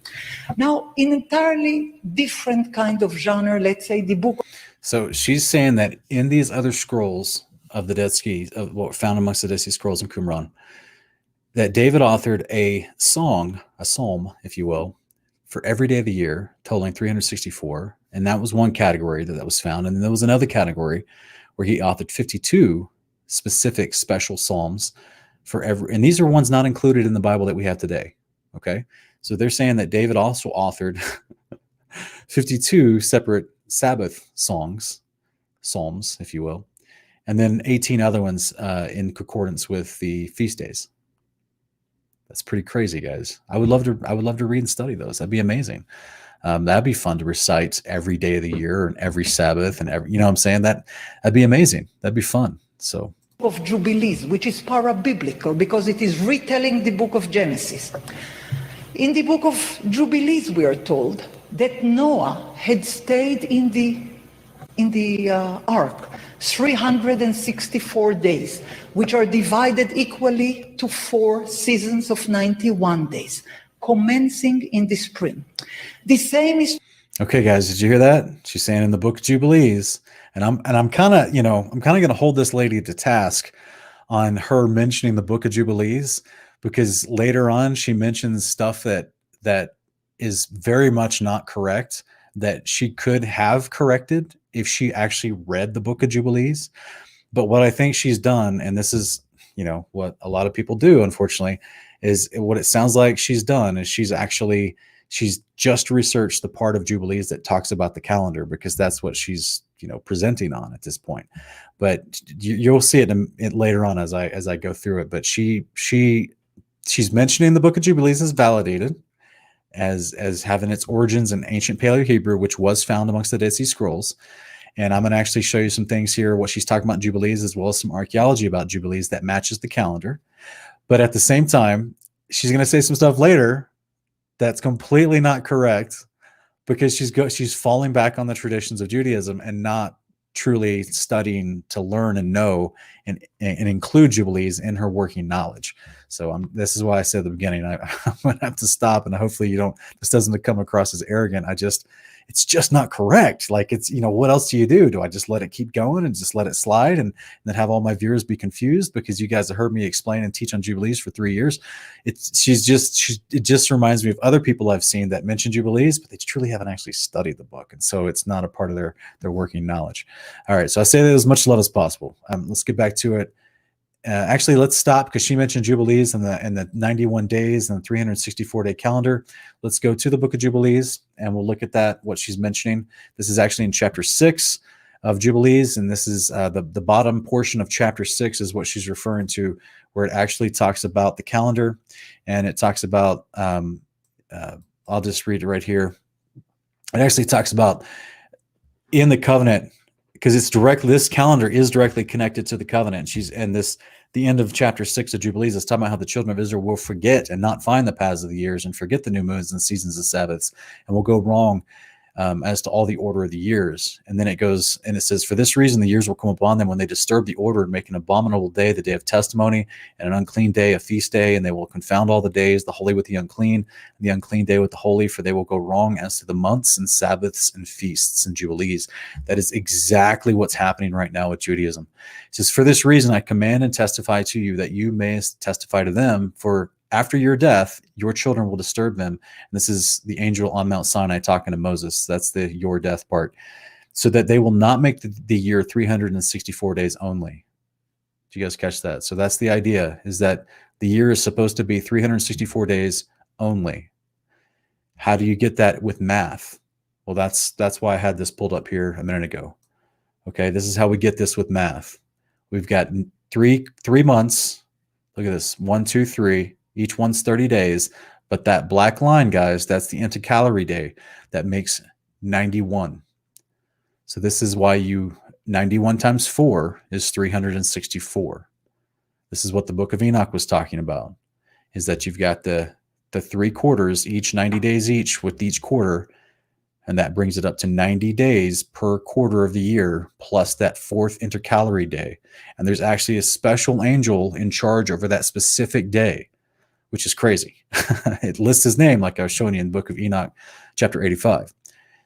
[SPEAKER 2] Now, in entirely different kind of genre, let's say the book.
[SPEAKER 1] So she's saying that in these other scrolls of the Dead Sea, of what found amongst the Dead Sea Scrolls in Qumran, that David authored a song, a psalm, if you will, for every day of the year, totaling 364. And that was one category that was found. And then there was another category where he authored 52 specific special psalms for every, and these are ones not included in the Bible that we have today. Okay. So they're saying that David also authored 52 separate Sabbath songs, psalms, if you will, and then 18 other ones in concordance with the feast days. That's pretty crazy, guys. I would love to read and study those. That'd be amazing. That'd be fun to recite every day of the year and every Sabbath and every, you know what I'm saying? That'd be amazing. That'd be fun. So
[SPEAKER 2] of Jubilees, which is para-biblical because it is retelling the book of Genesis. In the book of Jubilees, we are told that Noah had stayed in the ark 364 days, which are divided equally to 4 seasons of 91 days, commencing in the spring. The same is.
[SPEAKER 1] Okay, guys, did you hear that? She's saying in the book of Jubilees, and I'm kind of going to hold this lady to task on her mentioning the book of Jubilees, because later on she mentions stuff that is very much not correct, that she could have corrected if she actually read the book of Jubilees. But what I think she's done, and this is, what a lot of people do, unfortunately, is what it sounds like she's done is she's just researched the part of Jubilees that talks about the calendar, because that's what she's, presenting on at this point. But you'll see it later on as I go through it. But she's mentioning the book of Jubilees is validated as having its origins in ancient Paleo Hebrew, which was found amongst the Dead Sea Scrolls. And I'm going to actually show you some things here, what she's talking about in Jubilees, as well as some archaeology about Jubilees that matches the calendar. But at the same time, she's going to say some stuff later that's completely not correct, because she's falling back on the traditions of Judaism and not truly studying to learn and know and include Jubilees in her working knowledge. So this is why I said at the beginning, I'm going to have to stop, and hopefully this doesn't come across as arrogant. It's just not correct. Like, it's, what else do you do? Do I just let it keep going and just let it slide and then have all my viewers be confused because you guys have heard me explain and teach on Jubilees for 3 years? It just reminds me of other people I've seen that mention Jubilees, but they truly haven't actually studied the book. And so it's not a part of their working knowledge. All right. So I say that as much love as possible. Let's get back to it. Actually, let's stop, because she mentioned Jubilees and the 91 days and the 364-day calendar. Let's go to the book of Jubilees, and we'll look at what she's mentioning. This is actually in chapter 6 of Jubilees, and this is the bottom portion of chapter 6 is what she's referring to, where it actually talks about the calendar, and it talks about, I'll just read it right here. It actually talks about in the covenant, because this calendar is directly connected to the covenant. The end of chapter 6 of Jubilees is talking about how the children of Israel will forget and not find the paths of the years and forget the new moons and seasons of Sabbaths, and will go wrong as to all the order of the years. And then it goes and it says, for this reason, the years will come upon them when they disturb the order and make an abominable day, the day of testimony, and an unclean day, a feast day, and they will confound all the days, the holy with the unclean, and the unclean day with the holy, for they will go wrong as to the months and Sabbaths and feasts and Jubilees. That is exactly what's happening right now with Judaism. It says, for this reason, I command and testify to you that you may testify to them, for after your death, your children will disturb them. And this is the angel on Mount Sinai talking to Moses. That's the your death part. So that they will not make the year 364 days only. Did you guys catch that? So that's the idea, is that the year is supposed to be 364 days only. How do you get that with math? Well, that's why I had this pulled up here a minute ago. Okay, this is how we get this with math. We've got three months. Look at this, 1, 2, 3. Each one's 30 days. But that black line, guys, that's the intercalary day. That makes 91. So this is why 91 times 4 is 364. This is what the Book of Enoch was talking about, is that you've got the 3 quarters, each 90 days each with each quarter, and that brings it up to 90 days per quarter of the year, plus that 4th intercalary day. And there's actually a special angel in charge over that specific day, which is crazy. It lists his name, like I was showing you in the Book of Enoch, chapter 85.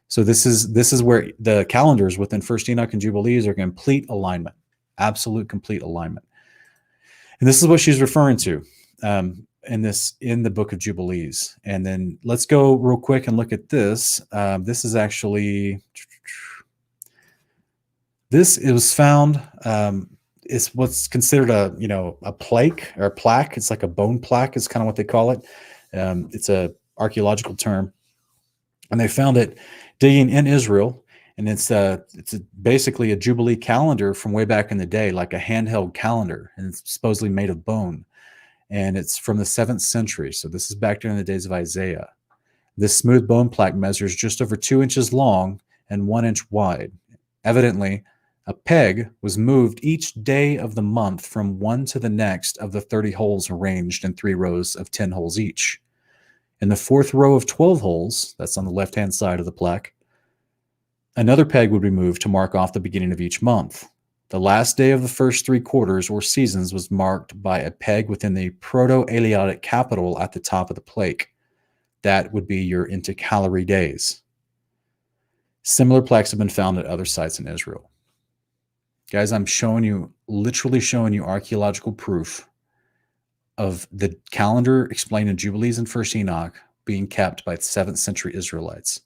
[SPEAKER 1] So this is where the calendars within First Enoch and Jubilees are complete alignment, absolute complete alignment. And this is what she's referring to in the Book of Jubilees. And then let's go real quick and look at this. This is actually, it was found. It's what's considered a plaque or a plaque. It's like a bone plaque is kind of what they call it. It's a archaeological term, and they found it digging in Israel. And it's basically a Jubilee calendar from way back in the day, like a handheld calendar, and it's supposedly made of bone. And it's from the 7th century. So this is back during the days of Isaiah. This smooth bone plaque measures just over 2 inches long and 1 inch wide. Evidently, a peg was moved each day of the month from one to the next of the 30 holes arranged in 3 rows of 10 holes each. In the 4th row of 12 holes, that's on the left-hand side of the plaque, another peg would be moved to mark off the beginning of each month. The last day of the first 3 quarters or seasons was marked by a peg within the Proto-Eleotic capital at the top of the plaque. That would be your intercalary days. Similar plaques have been found at other sites in Israel. Guys, I'm literally showing you archaeological proof of the calendar explained in Jubilees and First Enoch being kept by 7th century Israelites.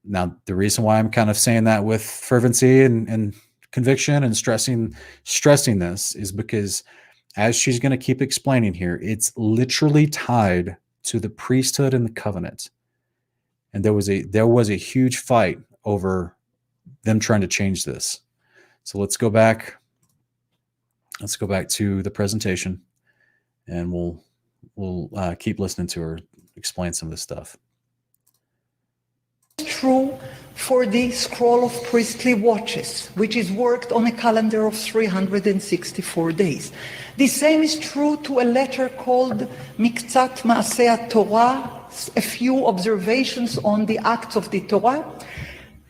[SPEAKER 1] Now, the reason why I'm kind of saying that with fervency and conviction and stressing this is because, as she's going to keep explaining here, it's literally tied to the priesthood and the covenant. And there was a huge fight over them trying to change this. So let's go back to the presentation, and we'll keep listening to her explain some of this stuff.
[SPEAKER 2] True for the scroll of priestly watches, which is worked on a calendar of 364 days. The same is true to a letter called Miktzat Maaseh Torah, a few observations on the acts of the Torah.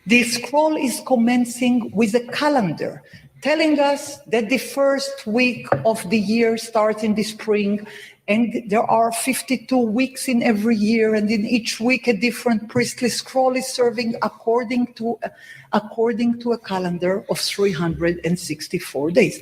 [SPEAKER 2] The scroll is commencing with a calendar, telling us that the first week of the year starts in the spring, and there are 52 weeks in every year, and in each week a different priestly scroll is serving according to a calendar of 364 days.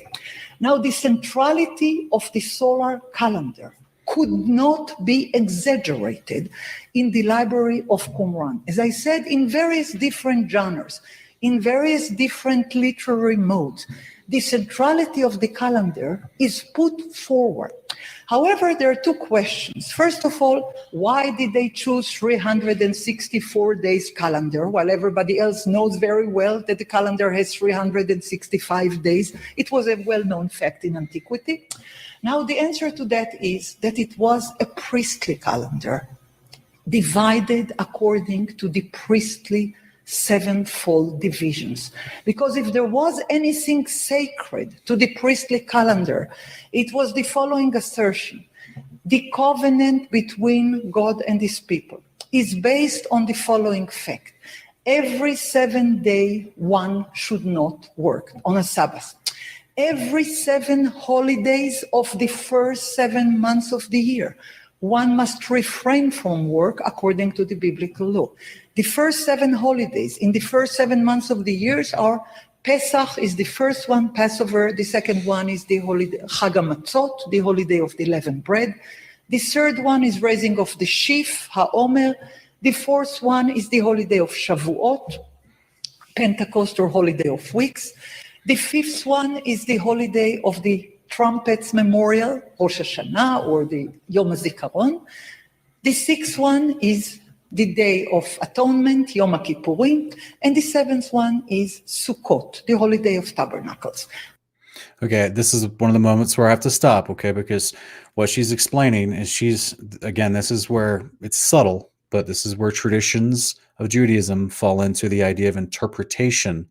[SPEAKER 2] Now, the centrality of the solar calendar could not be exaggerated in the library of Qumran. As I said, in various different genres, in various different literary modes, the centrality of the calendar is put forward. However, there are 2 questions. First of all, why did they choose 364 days calendar while everybody else knows very well that the calendar has 365 days? It was a well-known fact in antiquity. Now, the answer to that is that it was a priestly calendar, divided according to the priestly 7-fold divisions. Because if there was anything sacred to the priestly calendar, it was the following assertion: the covenant between God and his people is based on the following fact: every 7 day one should not work on a Sabbath. Every 7 holidays of the first 7 months of the year, one must refrain from work according to the biblical law. The first 7 holidays in the first 7 months of the years are: Pesach is the first one, Passover. The second one is the holiday Chag HaMatzot, the holiday of the leavened bread. The third one is raising of the sheaf, HaOmer. The fourth one is the holiday of Shavuot, Pentecost or holiday of weeks. The fifth one is the holiday of the trumpets memorial, Rosh Hashanah, or the Yom HaZikaron. The sixth one is the Day of Atonement, Yom Kippurim, and the seventh one is Sukkot, the Holiday of Tabernacles.
[SPEAKER 1] Okay, this is one of the moments where I have to stop, okay, because what she's explaining is this is where it's subtle, but this is where traditions of Judaism fall into the idea of interpretation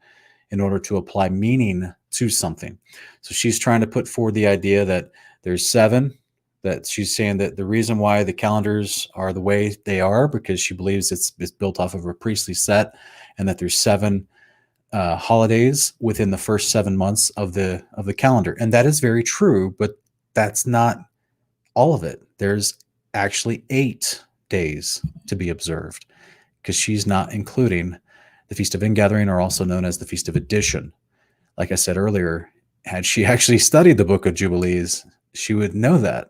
[SPEAKER 1] in order to apply meaning to something. So she's trying to put forward the idea that there's seven, that she's saying that the reason why the calendars are the way they are, because she believes it's built off of a priestly set, and that there's seven holidays within the first 7 months of the calendar. And that is very true, but that's not all of it. There's actually 8 days to be observed, because she's not including the Feast of Ingathering, or also known as the Feast of Addition. Like I said earlier, had she actually studied the Book of Jubilees, she would know that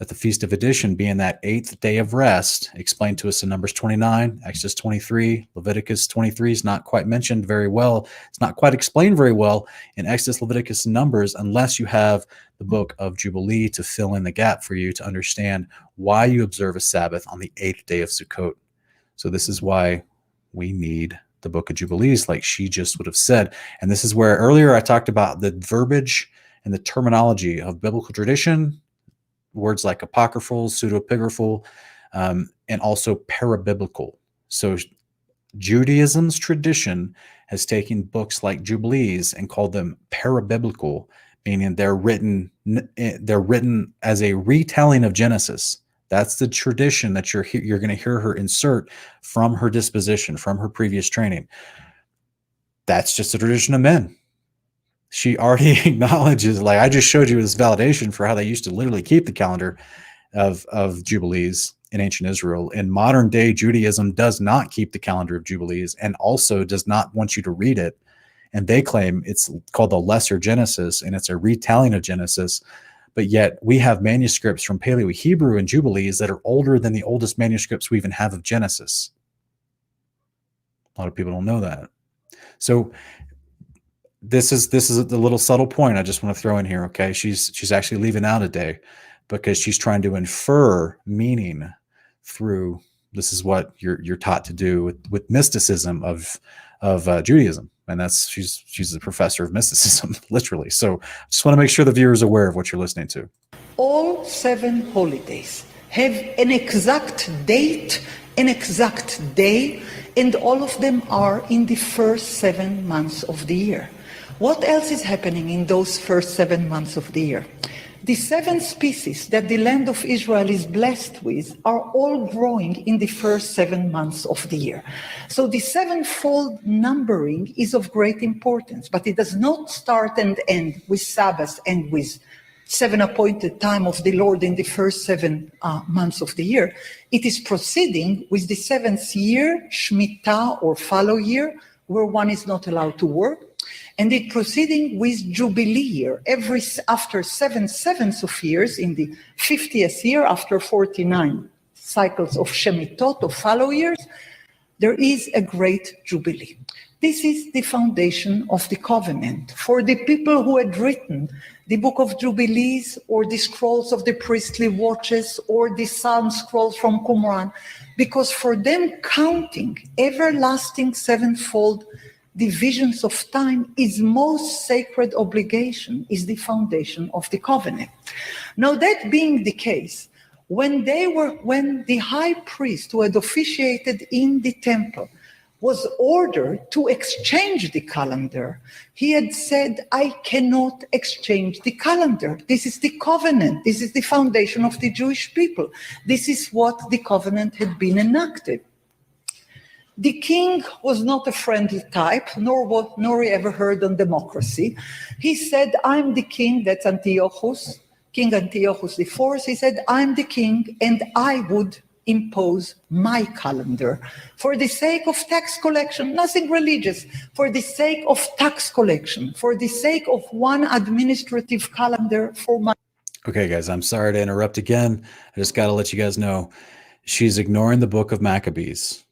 [SPEAKER 1] the Feast of Addition, being that 8th day of rest, explained to us in Numbers 29, Exodus 23, Leviticus 23 is not quite mentioned very well. It's not quite explained very well in Exodus, Leviticus, and Numbers, unless you have the Book of Jubilee to fill in the gap for you to understand why you observe a Sabbath on the 8th day of Sukkot. So this is why we need the Book of Jubilees, like she just would have said. And this is where earlier I talked about the verbiage and the terminology of biblical tradition, words like apocryphal, pseudepigraphal, and also parabiblical. So Judaism's tradition has taken books like Jubilees and called them parabiblical, meaning they're written as a retelling of Genesis. That's the tradition that you're going to hear her insert from her disposition, from her previous training. That's just the tradition of men. She already acknowledges, like I just showed you this validation for how they used to literally keep the calendar of Jubilees in ancient Israel. In modern day Judaism does not keep the calendar of Jubilees, and also does not want you to read it. And they claim it's called the Lesser Genesis, and it's a retelling of Genesis. But yet we have manuscripts from Paleo-Hebrew and Jubilees that are older than the oldest manuscripts we even have of Genesis. A lot of people don't know that. So this is the little subtle point I just want to throw in here. Okay, she's actually leaving out a day because she's trying to infer meaning through. This is what you're taught to do with mysticism of Judaism, and that's she's a professor of mysticism, literally. So I just want to make sure the viewer is aware of what you're listening to.
[SPEAKER 2] All 7 holidays have an exact date, an exact day, and all of them are in the first 7 months of the year. What else is happening in those first 7 months of the year? The 7 species that the land of Israel is blessed with are all growing in the first 7 months of the year. So the sevenfold numbering is of great importance, but it does not start and end with Sabbath and with 7 appointed time of the Lord in the first 7 months of the year. It is proceeding with the 7th year, Shemitah or fallow year, where one is not allowed to work. And it proceeding with Jubilee year, after 7 sevenths of years, in the 50th year, after 49 cycles of Shemitot, of fallow years, there is a great Jubilee. This is the foundation of the covenant. For the people who had written the Book of Jubilees, or the scrolls of the priestly watches, or the Psalm scrolls from Qumran, because for them counting everlasting sevenfold divisions of time is most sacred obligation, is the foundation of the covenant. Now, that being the case, when the high priest who had officiated in the temple was ordered to exchange the calendar, he had said, I cannot exchange the calendar. This is the covenant. This is the foundation of the Jewish people. This is what the covenant had been enacted. The king was not a friendly type, nor he ever heard on democracy. He said, I'm the king, that's Antiochus, King Antiochus IV. He said, I'm the king, and I would impose my calendar for the sake of tax collection, nothing religious, for the sake of tax collection, for the sake of one administrative calendar for my...
[SPEAKER 1] Okay, guys, I'm sorry to interrupt again. I just got to let you guys know she's ignoring the Book of Maccabees.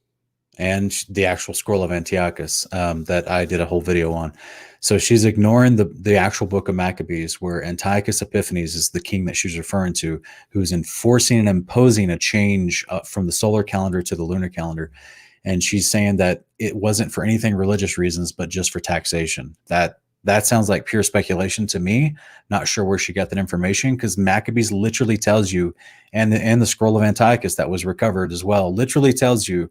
[SPEAKER 1] and the actual scroll of Antiochus that I did a whole video on. So she's ignoring the actual book of Maccabees, where Antiochus Epiphanes is the king that she's referring to, who's enforcing and imposing a change from the solar calendar to the lunar calendar. And she's saying that it wasn't for anything religious reasons, but just for taxation. That sounds like pure speculation to me. Not sure where she got that information, because Maccabees literally tells you, and the scroll of Antiochus that was recovered as well, literally tells you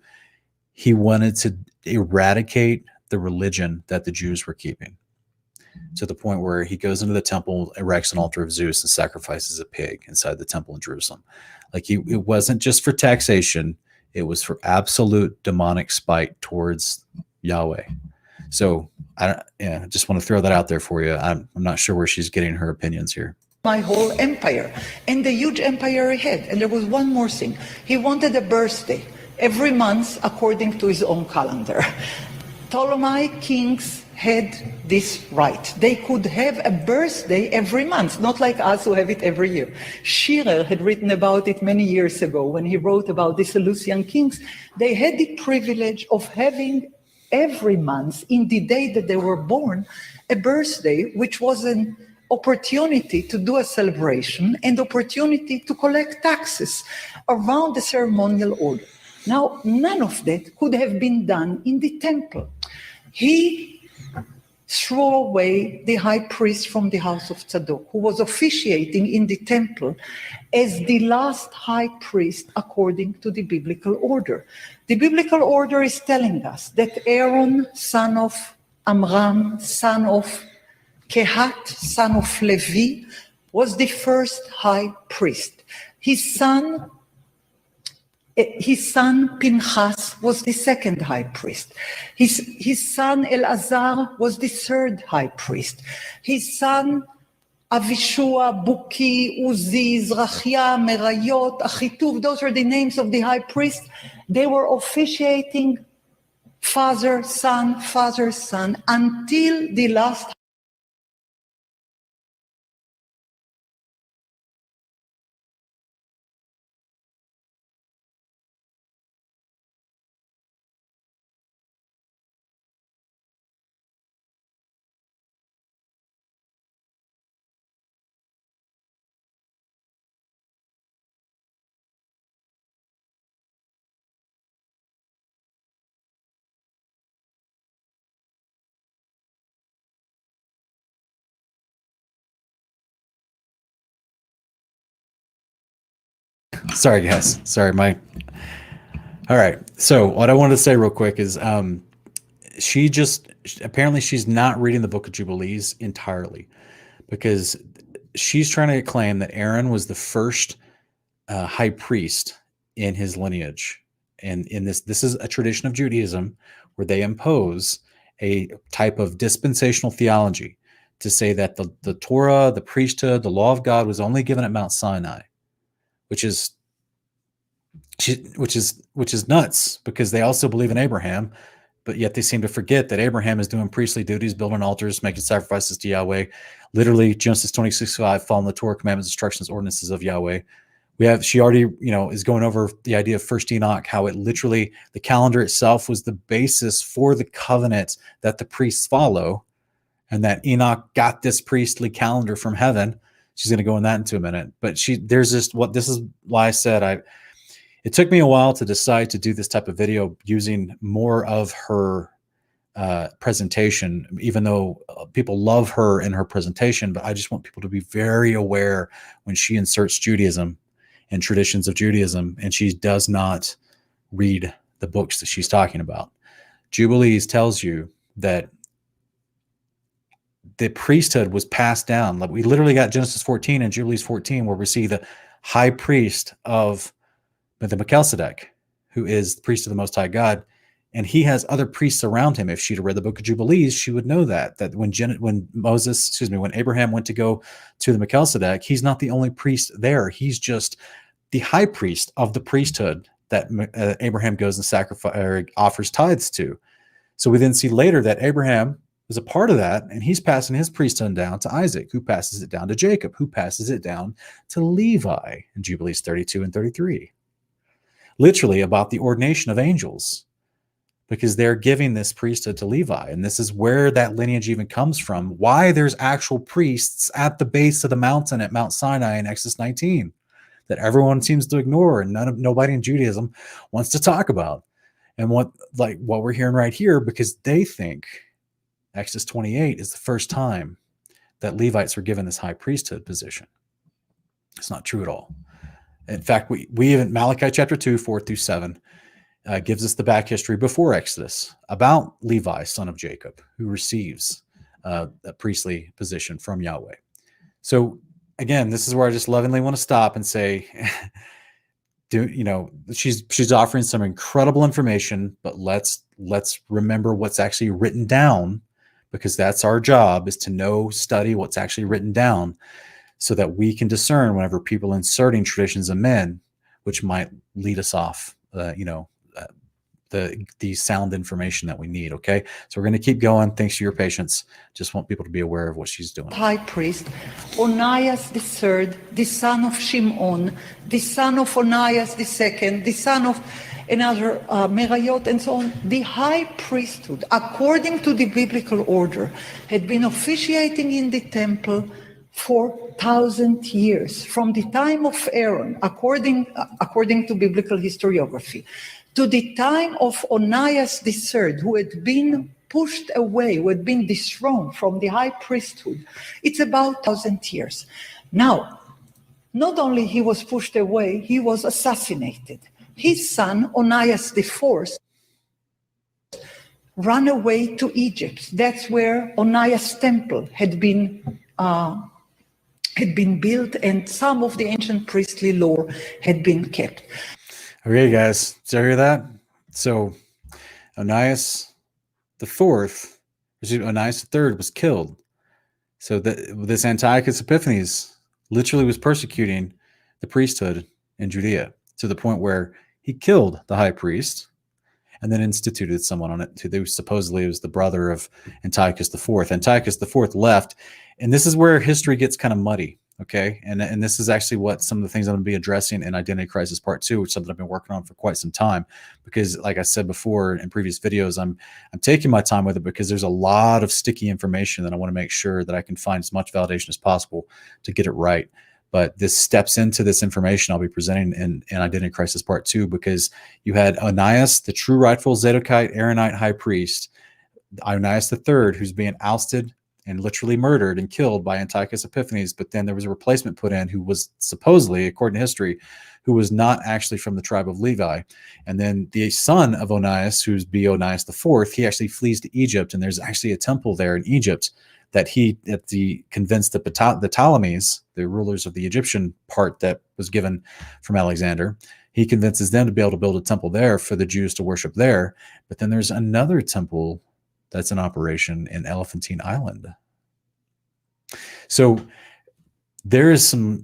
[SPEAKER 1] he wanted to eradicate the religion that the Jews were keeping, to the point where he goes into the temple, erects an altar of Zeus, and sacrifices a pig inside the temple in Jerusalem. Like, it wasn't just for taxation. It was for absolute demonic spite towards Yahweh. So I just want to throw that out there for you. I'm not sure where she's getting her opinions here.
[SPEAKER 2] My whole empire and the huge empire he had. And there was one more thing. He wanted a birthday every month according to his own calendar. Ptolemaic kings had this right. They could have a birthday every month, not like us who have it every year. Shearer had written about it many years ago when he wrote about the Seleucian kings. They had the privilege of having every month, in the day that they were born, a birthday, which was an opportunity to do a celebration and opportunity to collect taxes around the ceremonial order. Now, none of that could have been done in the temple. He threw away the high priest from the house of Tzadok, who was officiating in the temple as the last high priest according to the biblical order. The biblical order is telling us that Aaron, son of Amram, son of Kehat, son of Levi, was the first high priest. His son Pinchas was the second high priest. His son Elazar was the third high priest. His son Avishua, Buki, Uzi, Zrachia, Merayot, Achituv, those are the names of the high priests. They were officiating father, son, until the last.
[SPEAKER 1] Sorry, guys. Sorry, all right. So what I wanted to say real quick is apparently she's not reading the Book of Jubilees entirely, because she's trying to claim that Aaron was the first high priest in his lineage. And in this is a tradition of Judaism where they impose a type of dispensational theology to say that the Torah, the priesthood, the law of God was only given at Mount Sinai, which is nuts, because they also believe in Abraham, but yet they seem to forget that Abraham is doing priestly duties, building altars, making sacrifices to Yahweh. Literally, Genesis 26:5, following the Torah, commandments, instructions, ordinances of Yahweh. She already, is going over the idea of first Enoch, how it literally, the calendar itself was the basis for the covenant that the priests follow, and that Enoch got this priestly calendar from heaven. She's going to go in that into a minute, but this is why I said it took me a while to decide to do this type of video using more of her presentation, even though people love her in her presentation, but I just want people to be very aware when she inserts Judaism and traditions of Judaism, and she does not read the books that she's talking about. Jubilees tells you that the priesthood was passed down. Like, we literally got Genesis 14 and Jubilees 14, where we see the high priest of the Melchizedek, who is the priest of the Most High God, and he has other priests around him. If she'd read the Book of Jubilees, she would know that when Abraham went to go to the Melchizedek, he's not the only priest there. He's just the high priest of the priesthood that Abraham goes and offers tithes to. So we then see later that Abraham is a part of that, and he's passing his priesthood down to Isaac, who passes it down to Jacob, who passes it down to Levi in Jubilees 32 and 33. Literally about the ordination of angels. because they're giving this priesthood to Levi. And this is where that lineage even comes from. Why there's actual priests at the base of the mountain at Mount Sinai in Exodus 19 that everyone seems to ignore and nobody in Judaism wants to talk about. And what we're hearing right here, because they think Exodus 28 is the first time that Levites were given this high priesthood position. It's not true at all. In fact, we even Malachi chapter 2, 4-7 gives us the back history before Exodus about Levi, son of Jacob, who receives a priestly position from Yahweh. So again, this is where I just lovingly want to stop and say, she's offering some incredible information, but let's remember what's actually written down, because that's our job, is to study what's actually written down, so that we can discern whenever people inserting traditions of men, which might lead us off, the sound information that we need. Okay, so we're going to keep going. Thanks for your patience. Just want people to be aware of what she's doing.
[SPEAKER 2] High priest Onias the third, the son of Shimon, the son of Onias the second, the son of another Merayot, and so on. The high priesthood, according to the biblical order, had been officiating in the temple for 1,000 years, from the time of Aaron, according to biblical historiography, to the time of Onias III, who had been pushed away, who had been dethroned from the high priesthood. It's about 1,000 years. Now, not only he was pushed away, he was assassinated. His son, Onias IV, ran away to Egypt. That's where Onias' temple had been built, and some of the ancient priestly lore had been kept.
[SPEAKER 1] Okay, guys, did you hear that? So Onias III was killed. So this Antiochus Epiphanes literally was persecuting the priesthood in Judea to the point where he killed the high priest and then instituted someone on it who supposedly was the brother of Antiochus IV. Antiochus IV left, and this is where history gets kind of muddy. Okay, and this is actually what some of the things I'm going to be addressing in Identity Crisis Part 2, which is something I've been working on for quite some time, because like I said before in previous videos, I'm taking my time with it because there's a lot of sticky information that I want to make sure that I can find as much validation as possible to get it right. But this steps into this information I'll be presenting in Identity Crisis Part 2, because you had Onias, the true rightful Zadokite Aaronite high priest, Onias III, who's being ousted and literally murdered and killed by Antiochus Epiphanes. But then there was a replacement put in who was supposedly, according to history, who was not actually from the tribe of Levi. And then the son of Onias, who's Onias IV, he actually flees to Egypt. And there's actually a temple there in Egypt that he convinced the Ptolemies, the rulers of the Egyptian part that was given from Alexander. He convinces them to be able to build a temple there for the Jews to worship there. But then there's another temple that's in operation in Elephantine Island. So there is some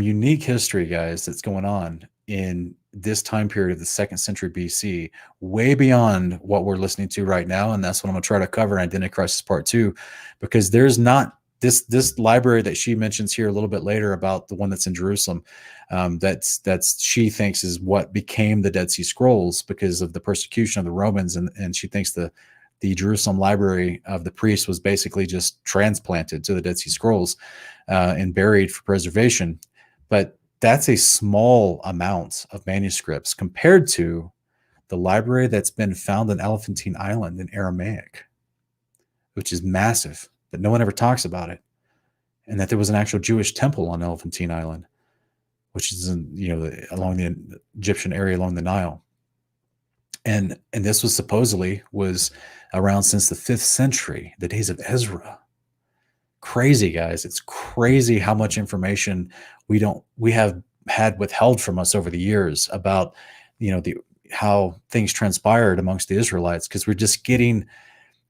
[SPEAKER 1] unique history, guys, that's going on in this time period of the 2nd century BC, way beyond what we're listening to right now. And that's what I'm going to try to cover in Identity Crisis Part 2, because there's not this library that she mentions here a little bit later about the one that's in Jerusalem. That's she thinks is what became the Dead Sea Scrolls because of the persecution of the Romans. And she thinks the Jerusalem library of the priests was basically just transplanted to the Dead Sea Scrolls and buried for preservation. But that's a small amount of manuscripts compared to the library that's been found in Elephantine Island in Aramaic, which is massive, but no one ever talks about it. And that there was an actual Jewish temple on Elephantine Island, which is along the Egyptian area along the Nile. And this was supposedly around since the 5th century, the days of Ezra. Crazy, guys. It's crazy how much information we have had withheld from us over the years about, how things transpired amongst the Israelites, because we're just getting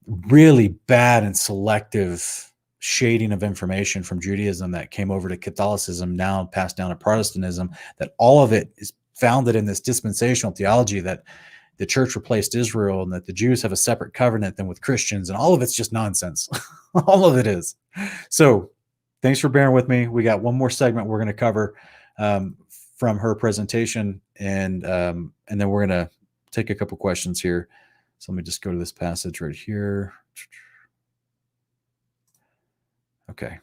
[SPEAKER 1] really bad and selective shading of information from Judaism that came over to Catholicism, now passed down to Protestantism, that all of it is founded in this dispensational theology that the church replaced Israel and that the Jews have a separate covenant than with Christians, and all of it's just nonsense. All of it is. So thanks for bearing with me. We got one more segment we're going to cover from her presentation, and then we're going to take a couple questions here. So let me just go to this passage right here. Okay.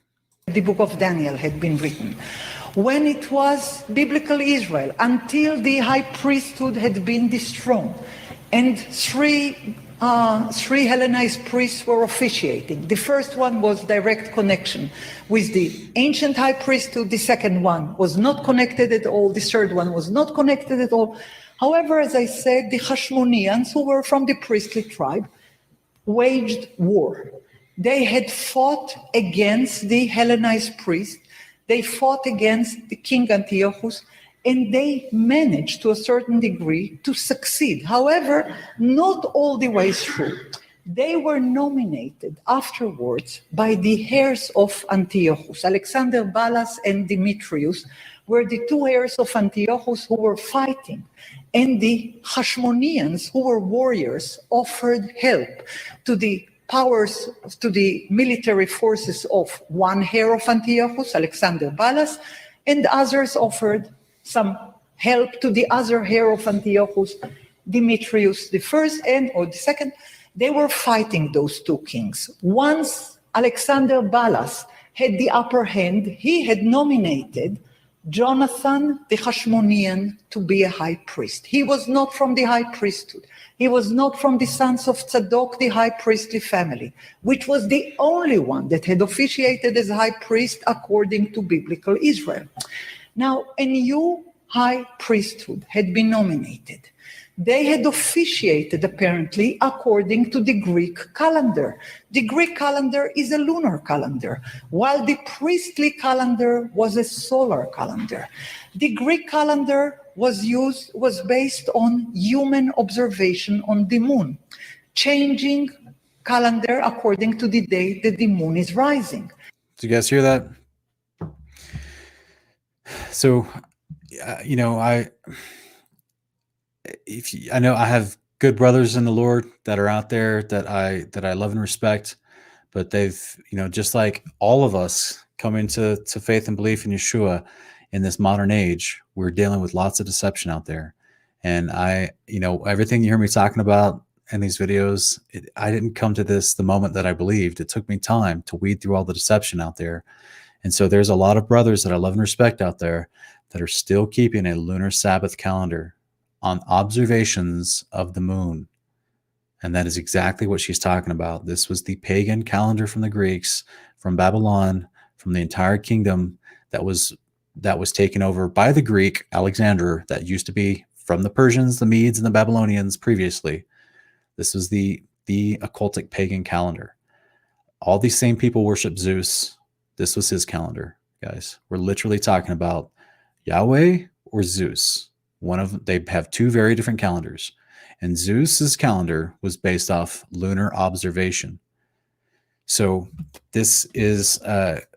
[SPEAKER 2] The book of Daniel had been written. When it was biblical Israel, until the high priesthood had been dethroned, and three Hellenized priests were officiating. The first one was direct connection with the ancient high priesthood. The second one was not connected at all. The third one was not connected at all. However, as I said, the Hashmoneans, who were from the priestly tribe, waged war. They had fought against the Hellenized priest. They fought against the king Antiochus, and they managed to a certain degree to succeed. However, not all the way through. They were nominated afterwards by the heirs of Antiochus. Alexander Balas and Demetrius were the two heirs of Antiochus who were fighting. And the Hashmoneans, who were warriors, offered help to the powers, to the military forces of one heir of Antiochus, Alexander Balas, and others offered some help to the other heir of Antiochus, Demetrius the first or the second. They were fighting those two kings. Once Alexander Balas had the upper hand, he had nominated Jonathan the Hashmonean to be a high priest. He was not from the high priesthood. He was not from the sons of Tzadok, the high priestly family, which was the only one that had officiated as high priest according to biblical Israel. Now, a new high priesthood had been nominated. They had officiated, apparently, according to the Greek calendar. The Greek calendar is a lunar calendar, while the priestly calendar was a solar calendar. The Greek calendar was based on human observation on the moon, changing calendar according to the day that the moon is rising.
[SPEAKER 1] Did you guys hear that? So, I know I have good brothers in the Lord that are out there that I love and respect, but they've, just like all of us come into faith and belief in Yeshua in this modern age, we're dealing with lots of deception out there. And everything you hear me talking about in these videos, I didn't come to this the moment that I believed. It took me time to weed through all the deception out there. And so there's a lot of brothers that I love and respect out there that are still keeping a lunar Sabbath calendar on observations of the moon. And that is exactly what she's talking about. This was the pagan calendar from the Greeks, from Babylon, from the entire kingdom that was taken over by the Greek Alexander, that used to be from the Persians, the Medes, and the Babylonians previously. This was the occultic pagan calendar. All these same people worship Zeus. This was his calendar, guys. We're literally talking about Yahweh or Zeus. They have two very different calendars. And Zeus's calendar was based off lunar observation. So this is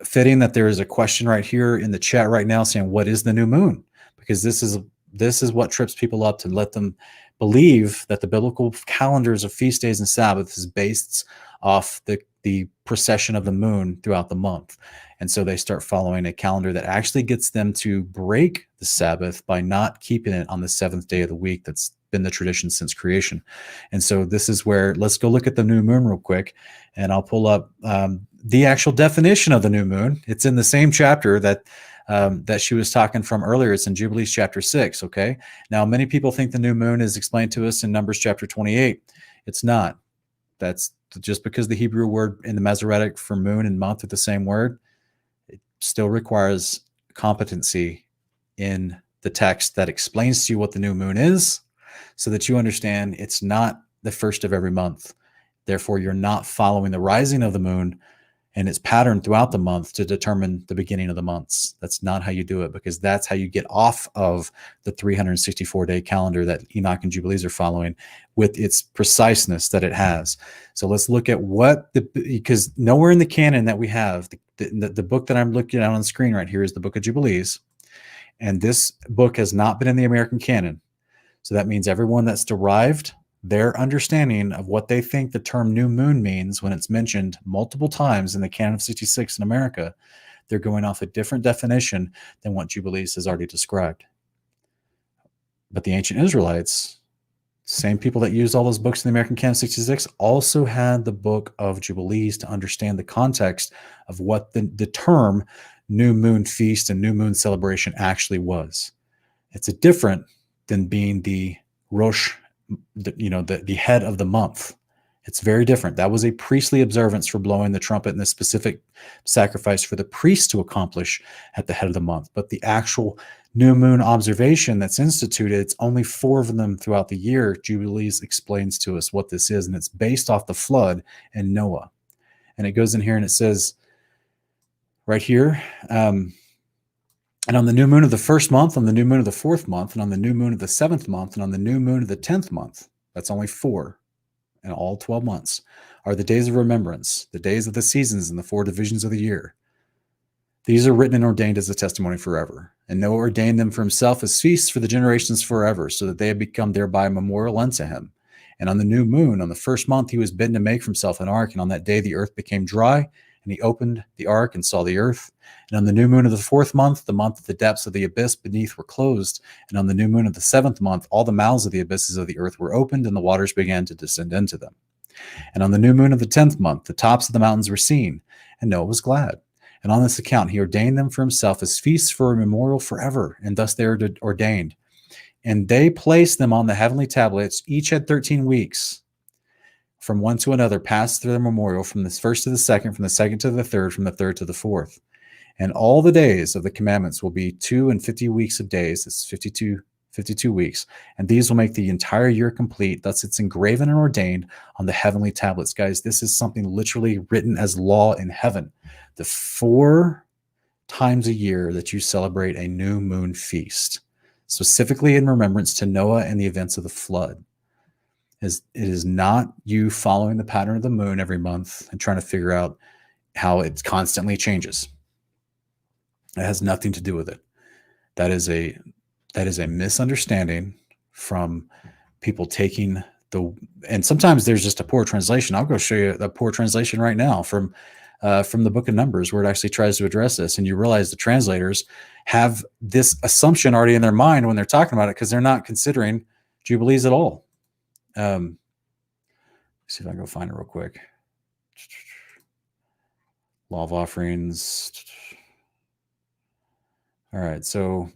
[SPEAKER 1] fitting that there is a question right here in the chat right now saying, what is the new moon? Because this is what trips people up to let them believe that the biblical calendars of feast days and Sabbaths is based off the precession of the moon throughout the month. And so they start following a calendar that actually gets them to break the Sabbath by not keeping it on the seventh day of the week. That's been the tradition since creation. And so this is where, let's go look at the new moon real quick, and I'll pull up the actual definition of the new moon. It's in the same chapter that she was talking from earlier. It's in Jubilees chapter 6. Okay. Now, many people think the new moon is explained to us in Numbers chapter 28. It's not. That's just because the Hebrew word in the Masoretic for moon and month are the same word. It still requires competency in the text that explains to you what the new moon is, so that you understand it's not the first of every month. Therefore, you're not following the rising of the moon and its pattern throughout the month to determine the beginning of the months. That's not how you do it, because that's how you get off of the 364-day calendar that Enoch and Jubilees are following with its preciseness that it has. So let's look at because nowhere in the canon that we have, the book that I'm looking at on the screen right here is the Book of Jubilees. And this book has not been in the American canon. So that means everyone that's derived their understanding of what they think the term new moon means when it's mentioned multiple times in the canon of 66 in America, they're going off a different definition than what Jubilees has already described. But the ancient Israelites same people that used all those books in the American Canon 66 also had the Book of Jubilees to understand the context of what the term new moon feast and new moon celebration actually was. It's a different than being the Rosh, the head of the month. It's very different. That was a priestly observance for blowing the trumpet and the specific sacrifice for the priest to accomplish at the head of the month. But the actual new moon observation that's instituted, it's only 4 of them throughout the year. Jubilees explains to us what this is, and it's based off the flood and Noah. And it goes in here and it says right here, and on the new moon of the 1st month, on the new moon of the 4th month, and on the new moon of the 7th month, and on the new moon of the 10th month, that's only 4 in all 12 months, are the days of remembrance, the days of the seasons and the 4 divisions of the year. These are written and ordained as a testimony forever. And Noah ordained them for himself as feasts for the generations forever, so that they have become thereby a memorial unto him. And on the new moon, on the 1st month, he was bidden to make for himself an ark. And on that day, the earth became dry, and he opened the ark and saw the earth. And on the new moon of the 4th month, the month of the depths of the abyss beneath were closed. And on the new moon of the 7th month, all the mouths of the abysses of the earth were opened, and the waters began to descend into them. And on the new moon of the 10th month, the tops of the mountains were seen, and Noah was glad. And on this account, he ordained them for himself as feasts for a memorial forever. And thus they are ordained. And they placed them on the heavenly tablets. Each had 13 weeks. From one to another, passed through their memorial, from the 1st to the 2nd, from the 2nd to the 3rd, from the 3rd to the 4th. And all the days of the commandments will be 2 and 50 weeks of days. It's 52 weeks. And these will make the entire year complete. Thus it's engraven and ordained on the heavenly tablets. Guys, this is something literally written as law in heaven. The 4 times a year that you celebrate a new moon feast, specifically in remembrance to Noah and the events of the flood. It is not you following the pattern of the moon every month and trying to figure out how it constantly changes. It has nothing to do with it. That is a misunderstanding from people taking and sometimes there's just a poor translation. I'll go show you a poor translation right now from the Book of Numbers, where it actually tries to address this. And you realize the translators have this assumption already in their mind when they're talking about it, because they're not considering Jubilees at all. Let's see if I can go find it real quick. Law of offerings. All right, so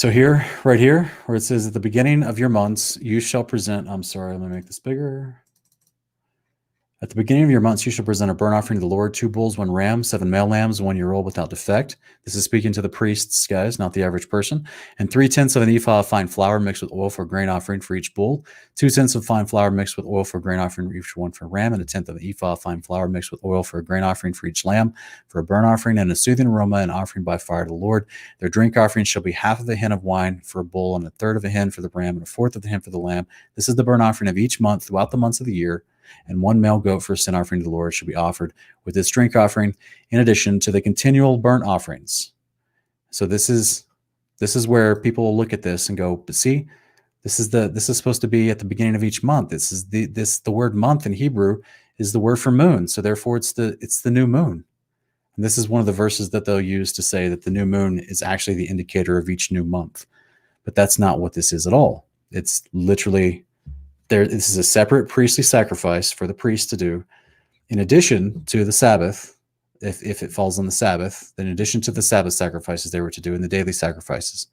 [SPEAKER 1] here, right here, where it says at the beginning of your months, you shall present, I'm sorry, let me make this bigger. At the beginning of your months, you shall present a burnt offering to the Lord, 2 bulls, 1 ram, 7 male lambs, 1 year old without defect. This is speaking to the priests, guys, not the average person. And 3/10 of an ephah of fine flour mixed with oil for a grain offering for each bull. 2/10 of fine flour mixed with oil for a grain offering for each one for a ram. And 1/10 of an ephah of fine flour mixed with oil for a grain offering for each lamb, for a burnt offering and a soothing aroma and offering by fire to the Lord. Their drink offering shall be half of a hin of wine for a bull, and 1/3 of a hin for the ram, and 1/4 of the hin for the lamb. This is the burnt offering of each month throughout the months of the year. And 1 male goat for a sin offering to the Lord should be offered with this drink offering, in addition to the continual burnt offerings. So this is where people will look at this and go, but see, this is supposed to be at the beginning of each month. This is the word month in Hebrew is the word for moon. So therefore it's the new moon. And this is one of the verses that they'll use to say that the new moon is actually the indicator of each new month. But that's not what this is at all. It's literally this is a separate priestly sacrifice for the priest to do, in addition to the Sabbath, if it falls on the Sabbath, then in addition to the Sabbath sacrifices they were to do and the daily sacrifices.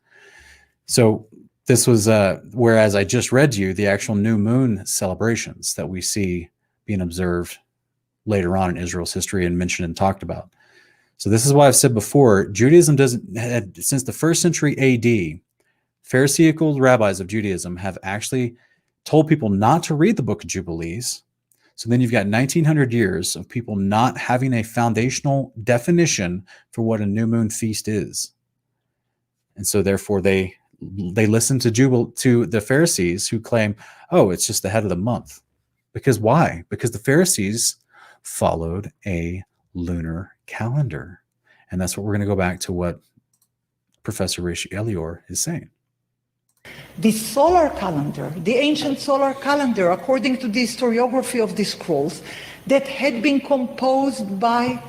[SPEAKER 1] So this was, whereas I just read to you the actual new moon celebrations that we see being observed later on in Israel's history and mentioned and talked about. So this is why I've said before, Judaism since the 1st century AD, Pharisaical rabbis of Judaism have actually told people not to read the Book of Jubilees. So then you've got 1900 years of people not having a foundational definition for what a new moon feast is. And so therefore they listen to the Pharisees who claim, oh, it's just the head of the month. Because why? Because the Pharisees followed a lunar calendar. And that's what we're going to go back to what Professor Elior is saying.
[SPEAKER 2] The solar calendar, the ancient solar calendar, according to the historiography of the scrolls, that had been composed by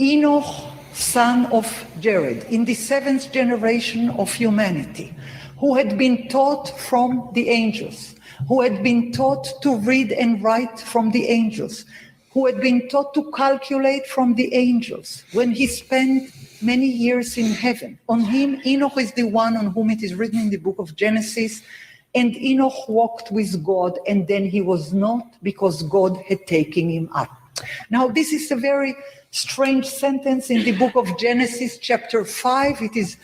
[SPEAKER 2] Enoch, son of Jared, in the 7th generation of humanity, who had been taught from the angels, who had been taught to read and write from the angels, who had been taught to calculate from the angels, when he spent many years in heaven. On him, Enoch is the one on whom it is written in the book of Genesis, and Enoch walked with God, and then he was not, because God had taken him up. Now, this is a very strange sentence in the book of Genesis, chapter 5. It is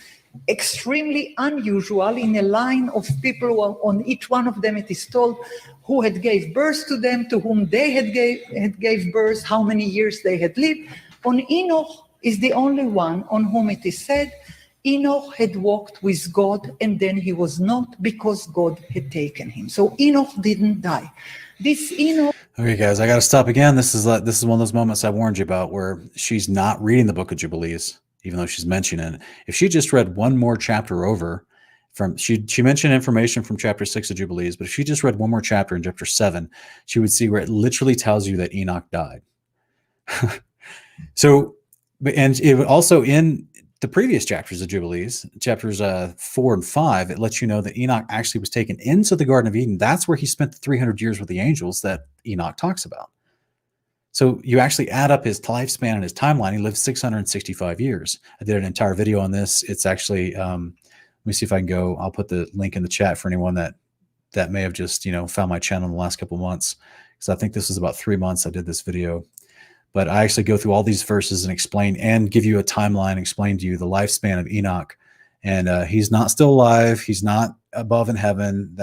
[SPEAKER 2] extremely unusual in a line of people who are, on each one of them it is told who had gave birth to them, to whom they had gave birth, how many years they had lived. On Enoch is the only one on whom it is said, Enoch had walked with God, and then he was not, because God had taken him. So Enoch didn't die. This Enoch.
[SPEAKER 1] Okay, guys, I got to stop again. This is one of those moments I warned you about, where she's not reading the Book of Jubilees, even though she's mentioning it. If she just read one more chapter over from, she mentioned information from chapter 6 of Jubilees, but if she just read one more chapter in chapter 7, she would see where it literally tells you that Enoch died. So, and it would also, in the previous chapters of Jubilees, chapters 4 and 5, it lets you know that Enoch actually was taken into the Garden of Eden. That's where he spent the 300 years with the angels that Enoch talks about. So you actually add up his lifespan and his timeline. He lived 665 years. I did an entire video on this. It's actually, let me see if I can go. I'll put the link in the chat for anyone that may have just, found my channel in the last couple of months, because I think this was about 3 months I did this video. But I actually go through all these verses and explain and give you a timeline, explain to you the lifespan of Enoch. And he's not still alive. He's not above in heaven.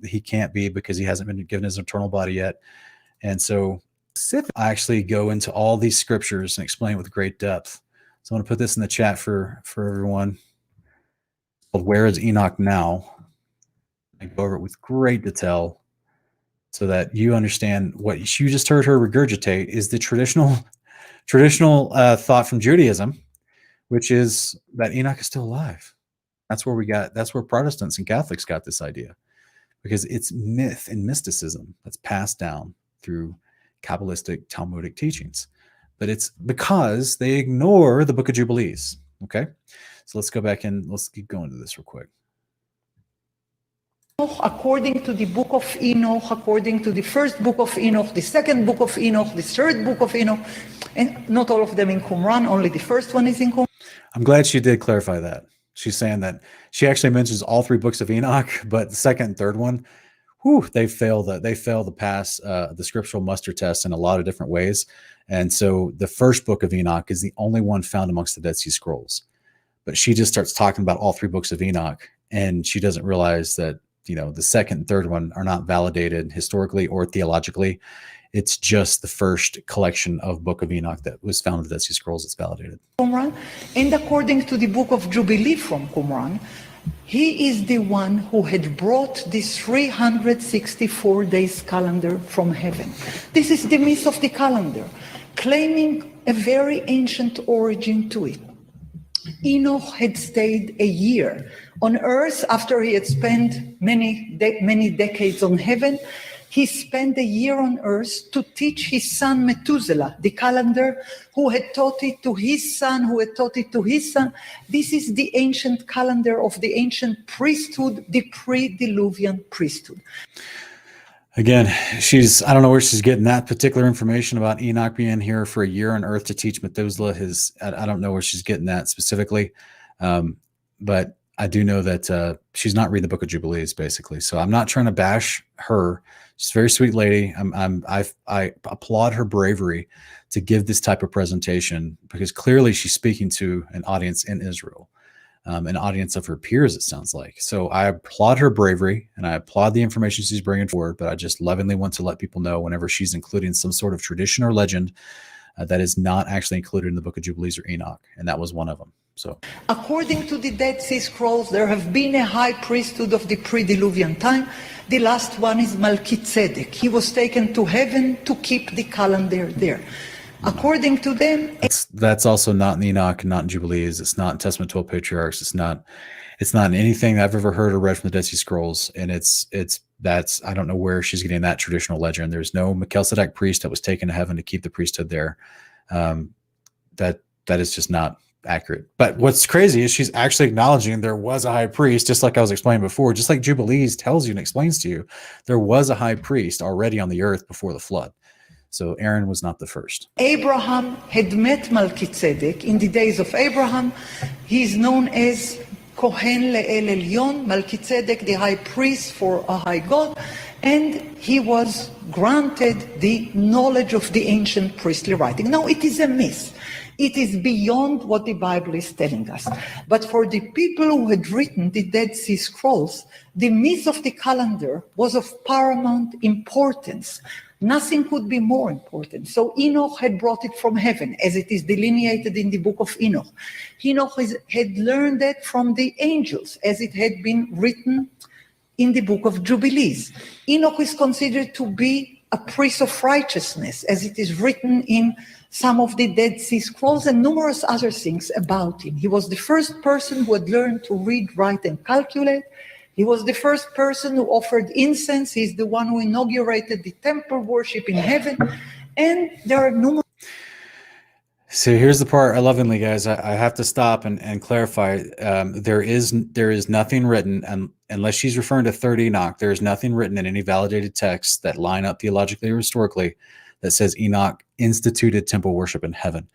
[SPEAKER 1] He can't be, because he hasn't been given his eternal body yet. And so I actually go into all these scriptures and explain with great depth. So I'm going to put this in the chat for everyone. Where is Enoch now? I go over it with great detail, so that you understand what you just heard her regurgitate is the traditional thought from Judaism, which is that Enoch is still alive. That's where Protestants and Catholics got this idea, because it's myth and mysticism that's passed down through Kabbalistic Talmudic teachings. But it's because they ignore the Book of Jubilees. Okay, so let's go back and let's keep going to this real quick.
[SPEAKER 2] According to the book of Enoch, according to the first book of Enoch, the second book of Enoch, the third book of Enoch, and not all of them in Qumran, only the first one is in Qumran. I'm
[SPEAKER 1] glad she did clarify that. She's saying that she actually mentions all 3 books of Enoch, but the second and third one, they fail to pass the scriptural muster test in a lot of different ways. And so the first book of Enoch is the only one found amongst the Dead Sea Scrolls. But she just starts talking about all 3 books of Enoch, and she doesn't realize that the second and third one are not validated historically or theologically. It's just the first collection of Book of Enoch that was found in the Dead Sea Scrolls that's validated.
[SPEAKER 2] Qumran, and according to the Book of Jubilee from Qumran, he is the one who had brought this 364 days calendar from heaven. This is the myth of the calendar, claiming a very ancient origin to it. Enoch had stayed a year on earth after he had spent many decades on heaven. He spent a year on earth to teach his son Methuselah the calendar, who had taught it to his son, who had taught it to his son. This is the ancient calendar of the ancient priesthood, the pre-Diluvian priesthood.
[SPEAKER 1] Again, I don't know where she's getting that particular information about Enoch being here for a year on earth to teach Methuselah I don't know where she's getting that specifically. But I do know that she's not reading the Book of Jubilees, basically. So I'm not trying to bash her. She's a very sweet lady. I applaud her bravery to give this type of presentation, because clearly she's speaking to an audience in Israel. An audience of her peers, it sounds like. So I applaud her bravery, and I applaud the information she's bringing forward, but I just lovingly want to let people know whenever she's including some sort of tradition or legend that is not actually included in the Book of Jubilees or Enoch, and that was one of them. So,
[SPEAKER 2] according to the Dead Sea Scrolls, there have been a high priesthood of the pre-Diluvian time. The last one is Melchizedek. He was taken to heaven to keep the calendar there. According to them,
[SPEAKER 1] that's also not in Enoch and not in Jubilees. It's not in Testament 12 Patriarchs. It's not in anything I've ever heard or read from the Dead Sea Scrolls, and it's I don't know where she's getting that traditional legend. There's no Melchizedek priest that was taken to heaven to keep the priesthood there. That is just not accurate. But what's crazy is she's actually acknowledging there was a high priest, just like I was explaining before, just like Jubilees tells you and explains to you, there was a high priest already on the earth before the flood. So Aaron was not the first.
[SPEAKER 2] Abraham had met Melchizedek in the days of Abraham. He is known as Kohen Le'el Elyon, Melchizedek, the high priest for a high God, and he was granted the knowledge of the ancient priestly writing. Now, it is a myth. It is beyond what the Bible is telling us. But for the people who had written the Dead Sea Scrolls, the myth of the calendar was of paramount importance. Nothing could be more important. So Enoch had brought it from heaven, as it is delineated in the Book of Enoch. Enoch had learned that from the angels, as it had been written in the Book of Jubilees. Enoch is considered to be a priest of righteousness, as it is written in some of the Dead Sea Scrolls and numerous other things about him. He was the first person who had learned to read, write, and calculate. He was the first person who offered incense. He's the one who inaugurated the temple worship in heaven. And there are numerous.
[SPEAKER 1] So here's the part I lovingly, guys. I have to stop and clarify. There is nothing written, unless she's referring to 3rd Enoch. There is nothing written in any validated texts that line up theologically or historically that says Enoch instituted temple worship in heaven.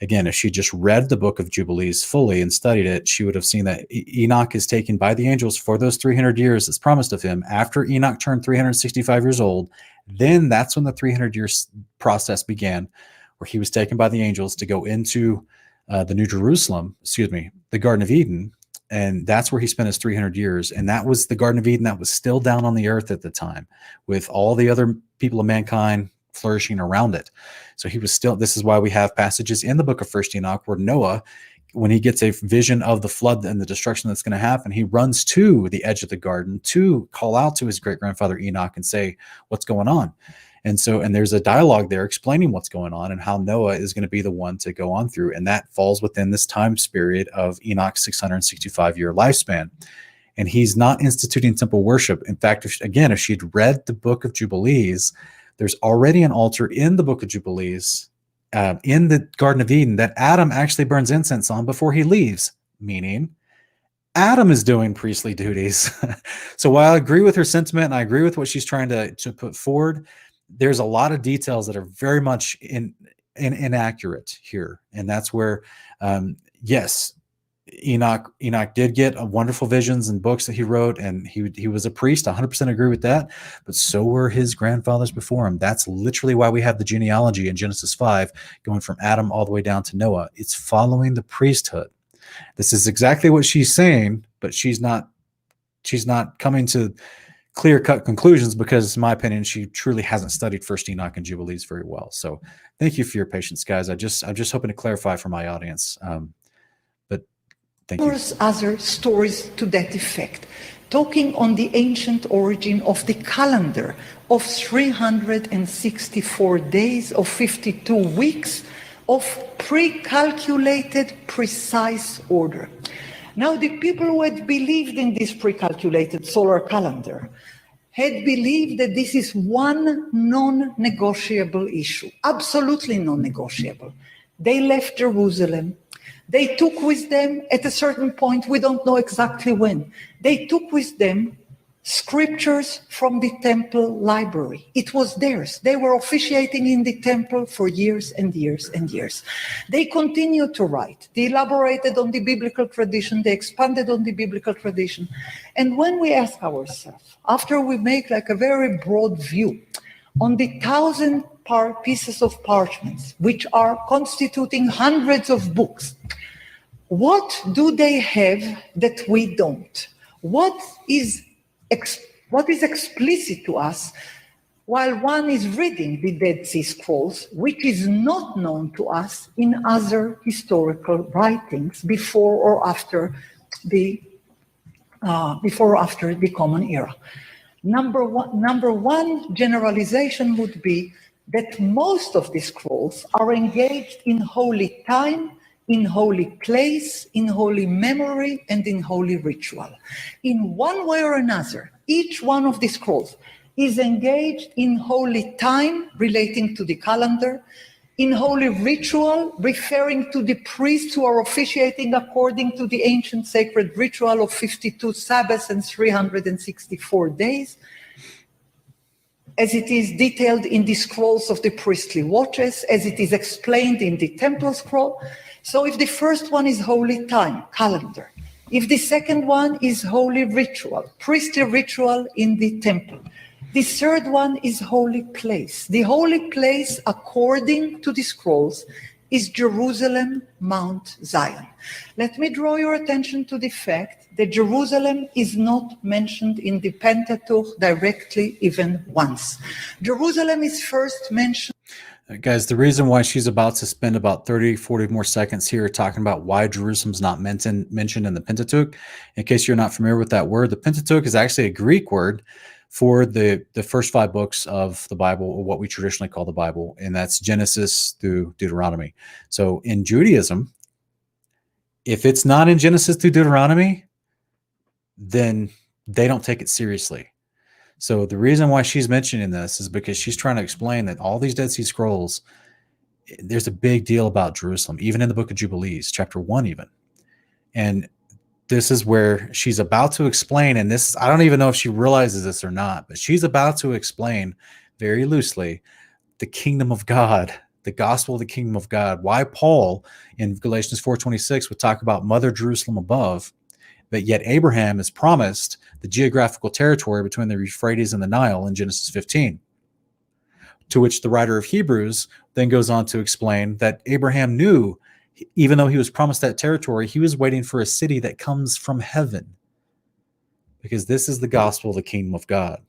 [SPEAKER 1] Again, if she just read the Book of Jubilees fully and studied it, she would have seen that Enoch is taken by the angels for those 300 years that's promised of him. After Enoch turned 365 years old, then that's when the 300 years process began, where he was taken by the angels to go into the New Jerusalem, the Garden of Eden. And that's where he spent his 300 years. And that was the Garden of Eden that was still down on the earth at the time, with all the other people of mankind flourishing around it. So he was still, this is why we have passages in the book of 1st Enoch where Noah, when he gets a vision of the flood and the destruction that's going to happen, he runs to the edge of the garden to call out to his great-grandfather Enoch and say, what's going on? And there's a dialogue there explaining what's going on and how Noah is going to be the one to go on through. And that falls within this time period of Enoch's 665-year lifespan. And he's not instituting temple worship. In fact, if she'd read the book of Jubilees, there's already an altar in the Book of Jubilees, in the Garden of Eden, that Adam actually burns incense on before he leaves, meaning Adam is doing priestly duties. So while I agree with her sentiment and I agree with what she's trying to put forward, there's a lot of details that are very much inaccurate here. And that's where, yes, Enoch did get wonderful visions and books that he wrote, and he was a priest. 100% agree with that. But so were his grandfathers before him. That's literally why we have the genealogy in Genesis 5 going from Adam all the way down to Noah. It's following the priesthood. This is exactly what she's saying, but she's not coming to clear-cut conclusions because, in my opinion, she truly hasn't studied 1st Enoch and Jubilees very well. So thank you for your patience, guys. I'm just hoping to clarify for my audience.
[SPEAKER 2] Numerous other stories to that effect, talking on the ancient origin of the calendar of 364 days of 52 weeks of pre-calculated precise order. Now, the people who had believed in this pre-calculated solar calendar had believed that this is one non-negotiable issue, absolutely non-negotiable. They left Jerusalem. They took with them, at a certain point, we don't know exactly when, they took with them scriptures from the temple library. It was theirs. They were officiating in the temple for years and years and years. They continued to write. They elaborated on the biblical tradition. They expanded on the biblical tradition. And when we ask ourselves, after we make like a very broad view on the 1,000 pieces of parchments, which are constituting hundreds of books, what do they have that we don't? What is explicit to us while one is reading the Dead Sea Scrolls, which is not known to us in other historical writings before or after the Common Era? Number one generalization would be that most of the scrolls are engaged in holy time in holy place, in holy memory, and in holy ritual. In one way or another, each one of these scrolls is engaged in holy time relating to the calendar, in holy ritual referring to the priests who are officiating according to the ancient sacred ritual of 52 Sabbaths and 364 days, as it is detailed in the scrolls of the priestly watches, as it is explained in the temple scroll. So if the first one is holy time, calendar, if the second one is holy ritual, priestly ritual in the temple, the third one is holy place. The holy place, according to the scrolls, is Jerusalem, Mount Zion. Let me draw your attention to the fact that Jerusalem is not mentioned in the Pentateuch directly even once. Jerusalem is first mentioned.
[SPEAKER 1] Guys, the reason why she's about to spend about 30, 40 more seconds here talking about why Jerusalem's not mentioned in the Pentateuch, in case you're not familiar with that word, the Pentateuch is actually a Greek word for the first 5 books of the Bible, or what we traditionally call the Bible, and that's Genesis through Deuteronomy. So in Judaism, if it's not in Genesis through Deuteronomy, then they don't take it seriously. So the reason why she's mentioning this is because she's trying to explain that all these Dead Sea Scrolls, there's a big deal about Jerusalem, even in the Book of Jubilees, chapter 1 even. And this is where she's about to explain, and this, I don't even know if she realizes this or not, but she's about to explain very loosely the kingdom of God, the gospel of the kingdom of God, why Paul in Galatians 4:26 would talk about Mother Jerusalem above, but yet Abraham is promised the geographical territory between the Euphrates and the Nile in Genesis 15. To which the writer of Hebrews then goes on to explain that Abraham knew, even though he was promised that territory, he was waiting for a city that comes from heaven. Because this is the gospel of the kingdom of God.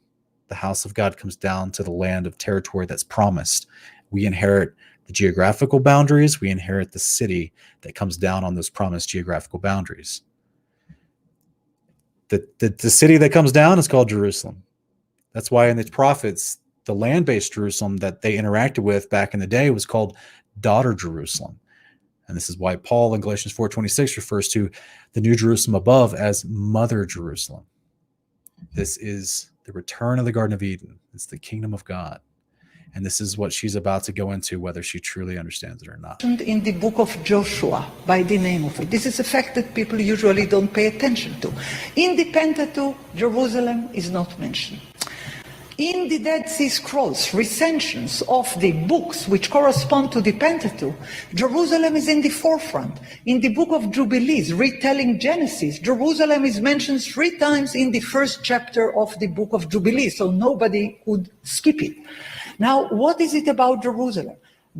[SPEAKER 1] The house of God comes down to the land of territory that's promised. We inherit the geographical boundaries. We inherit the city that comes down on those promised geographical boundaries. The city that comes down is called Jerusalem. That's why in the prophets, the land-based Jerusalem that they interacted with back in the day was called daughter Jerusalem. And this is why Paul in Galatians 4:26 refers to the New Jerusalem above as Mother Jerusalem. This is the return of the Garden of Eden. It's the kingdom of God. And this is what she's about to go into, whether she truly understands it or not.
[SPEAKER 2] In the book of Joshua, by the name of it. This is a fact that people usually don't pay attention to. In the Pentateuch, Jerusalem is not mentioned. In the Dead Sea Scrolls, recensions of the books which correspond to the Pentateuch, Jerusalem is in the forefront. In the Book of Jubilees, retelling Genesis, Jerusalem is mentioned 3 times in the first chapter of the Book of Jubilee, so nobody could skip it. Now, what is it about Jerusalem?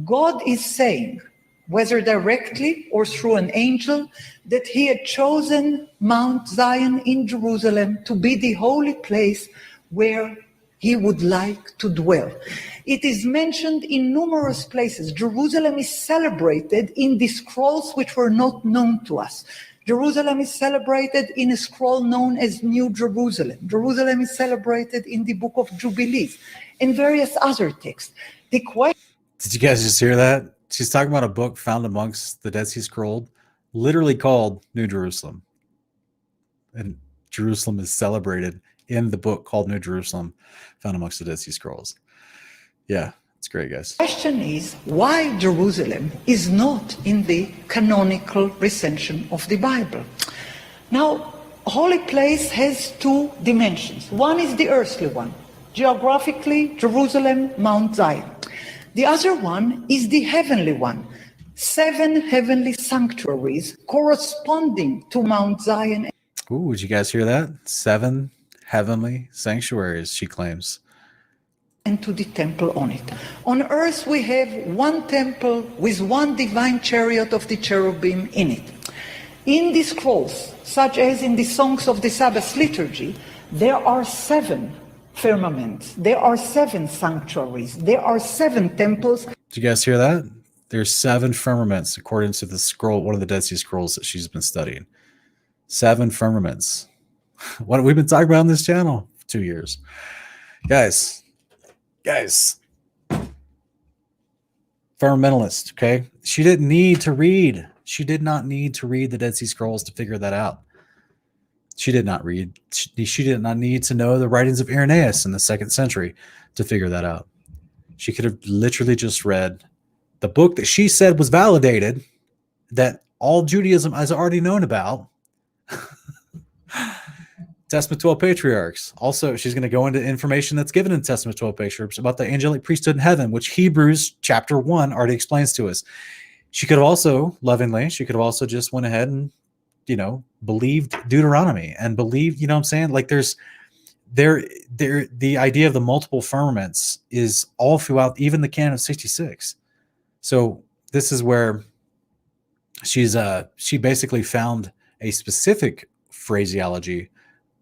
[SPEAKER 2] God is saying, whether directly or through an angel, that he had chosen Mount Zion in Jerusalem to be the holy place where he would like to dwell. It is mentioned in numerous places. Jerusalem is celebrated in the scrolls which were not known to us. Jerusalem is celebrated in a scroll known as New Jerusalem. Jerusalem is celebrated in the Book of Jubilees and various other texts. The question.
[SPEAKER 1] Did you guys just hear that? She's talking about a book found amongst the Dead Sea Scrolls, literally called New Jerusalem. And Jerusalem is celebrated in the book called New Jerusalem, found amongst the Dead Sea Scrolls. Yeah, it's great, guys.
[SPEAKER 2] The question is why Jerusalem is not in the canonical recension of the Bible. Now, holy place has 2 dimensions. One is the earthly one. Geographically, Jerusalem, Mount Zion. The other one is the heavenly one. 7 heavenly sanctuaries corresponding to Mount Zion.
[SPEAKER 1] Ooh, did you guys hear that? 7 heavenly sanctuaries, she claims.
[SPEAKER 2] And to the temple on it. On earth we have 1 temple with 1 divine chariot of the cherubim in it. In the scrolls, such as in the songs of the Sabbath liturgy, there are 7 firmaments, there are 7 sanctuaries, there are 7 temples.
[SPEAKER 1] Did you guys hear that? There's 7 firmaments according to the scroll, one of the Dead Sea Scrolls that she's been studying. 7 firmaments. What we've been talking about on this channel for 2 years. Guys, firmamentalist, okay? She didn't need to read She did not need to read the Dead Sea Scrolls to figure that out. She did not read. She did not need to know the writings of Irenaeus in the 2nd century to figure that out. She could have literally just read the book that she said was validated, that all Judaism has already known about. Testament 12 Patriarchs. Also, she's going to go into information that's given in Testament 12 Patriarchs about the angelic priesthood in heaven, which Hebrews chapter 1 already explains to us. She could have also, lovingly, she could have also just went ahead and, believed Deuteronomy and believed, what I'm saying? Like the idea of the multiple firmaments is all throughout, even the canon of 66. So this is where she basically found a specific phraseology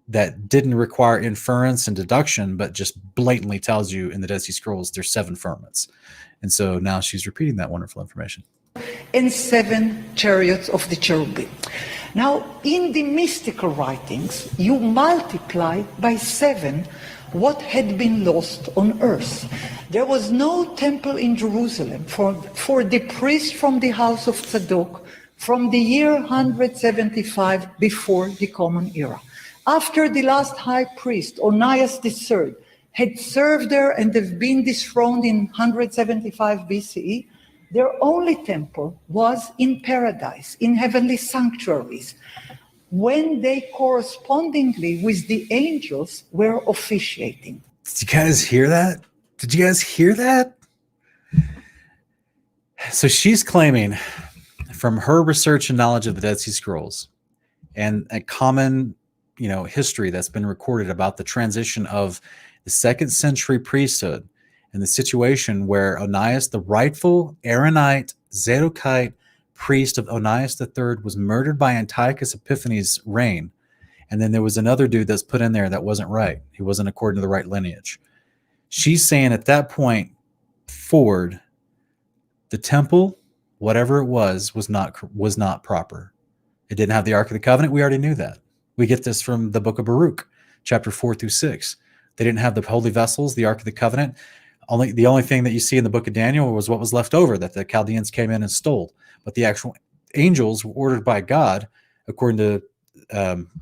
[SPEAKER 1] that didn't require inference and deduction, but just blatantly tells you in the Dead Sea Scrolls there's 7 firmaments. And so now she's repeating that wonderful information.
[SPEAKER 2] And 7 chariots of the cherubim. Now, in the mystical writings, you multiply by 7 what had been lost on earth. There was no temple in Jerusalem for the priest from the house of Tzadok from the year 175 before the Common Era. After the last high priest, Onias III, had served there and have been dethroned in 175 BCE, their only temple was in paradise, in heavenly sanctuaries, when they correspondingly with the angels were officiating.
[SPEAKER 1] Did you guys hear that? Did you guys hear that? So she's claiming from her research and knowledge of the Dead Sea Scrolls and a common history that's been recorded about the transition of the 2nd century priesthood and the situation where Onias, the rightful Aaronite, Zadokite priest of Onias III, was murdered by Antiochus Epiphanes' reign. And then there was another dude that's put in there that wasn't right. He wasn't according to the right lineage. She's saying at that point forward, the temple, whatever it was not proper. It didn't have the Ark of the Covenant. We already knew that. We get this from the book of Baruch, chapter 4-6. They didn't have the holy vessels, the Ark of the Covenant. The only thing that you see in the book of Daniel was what was left over that the Chaldeans came in and stole. But the actual angels were ordered by God, according to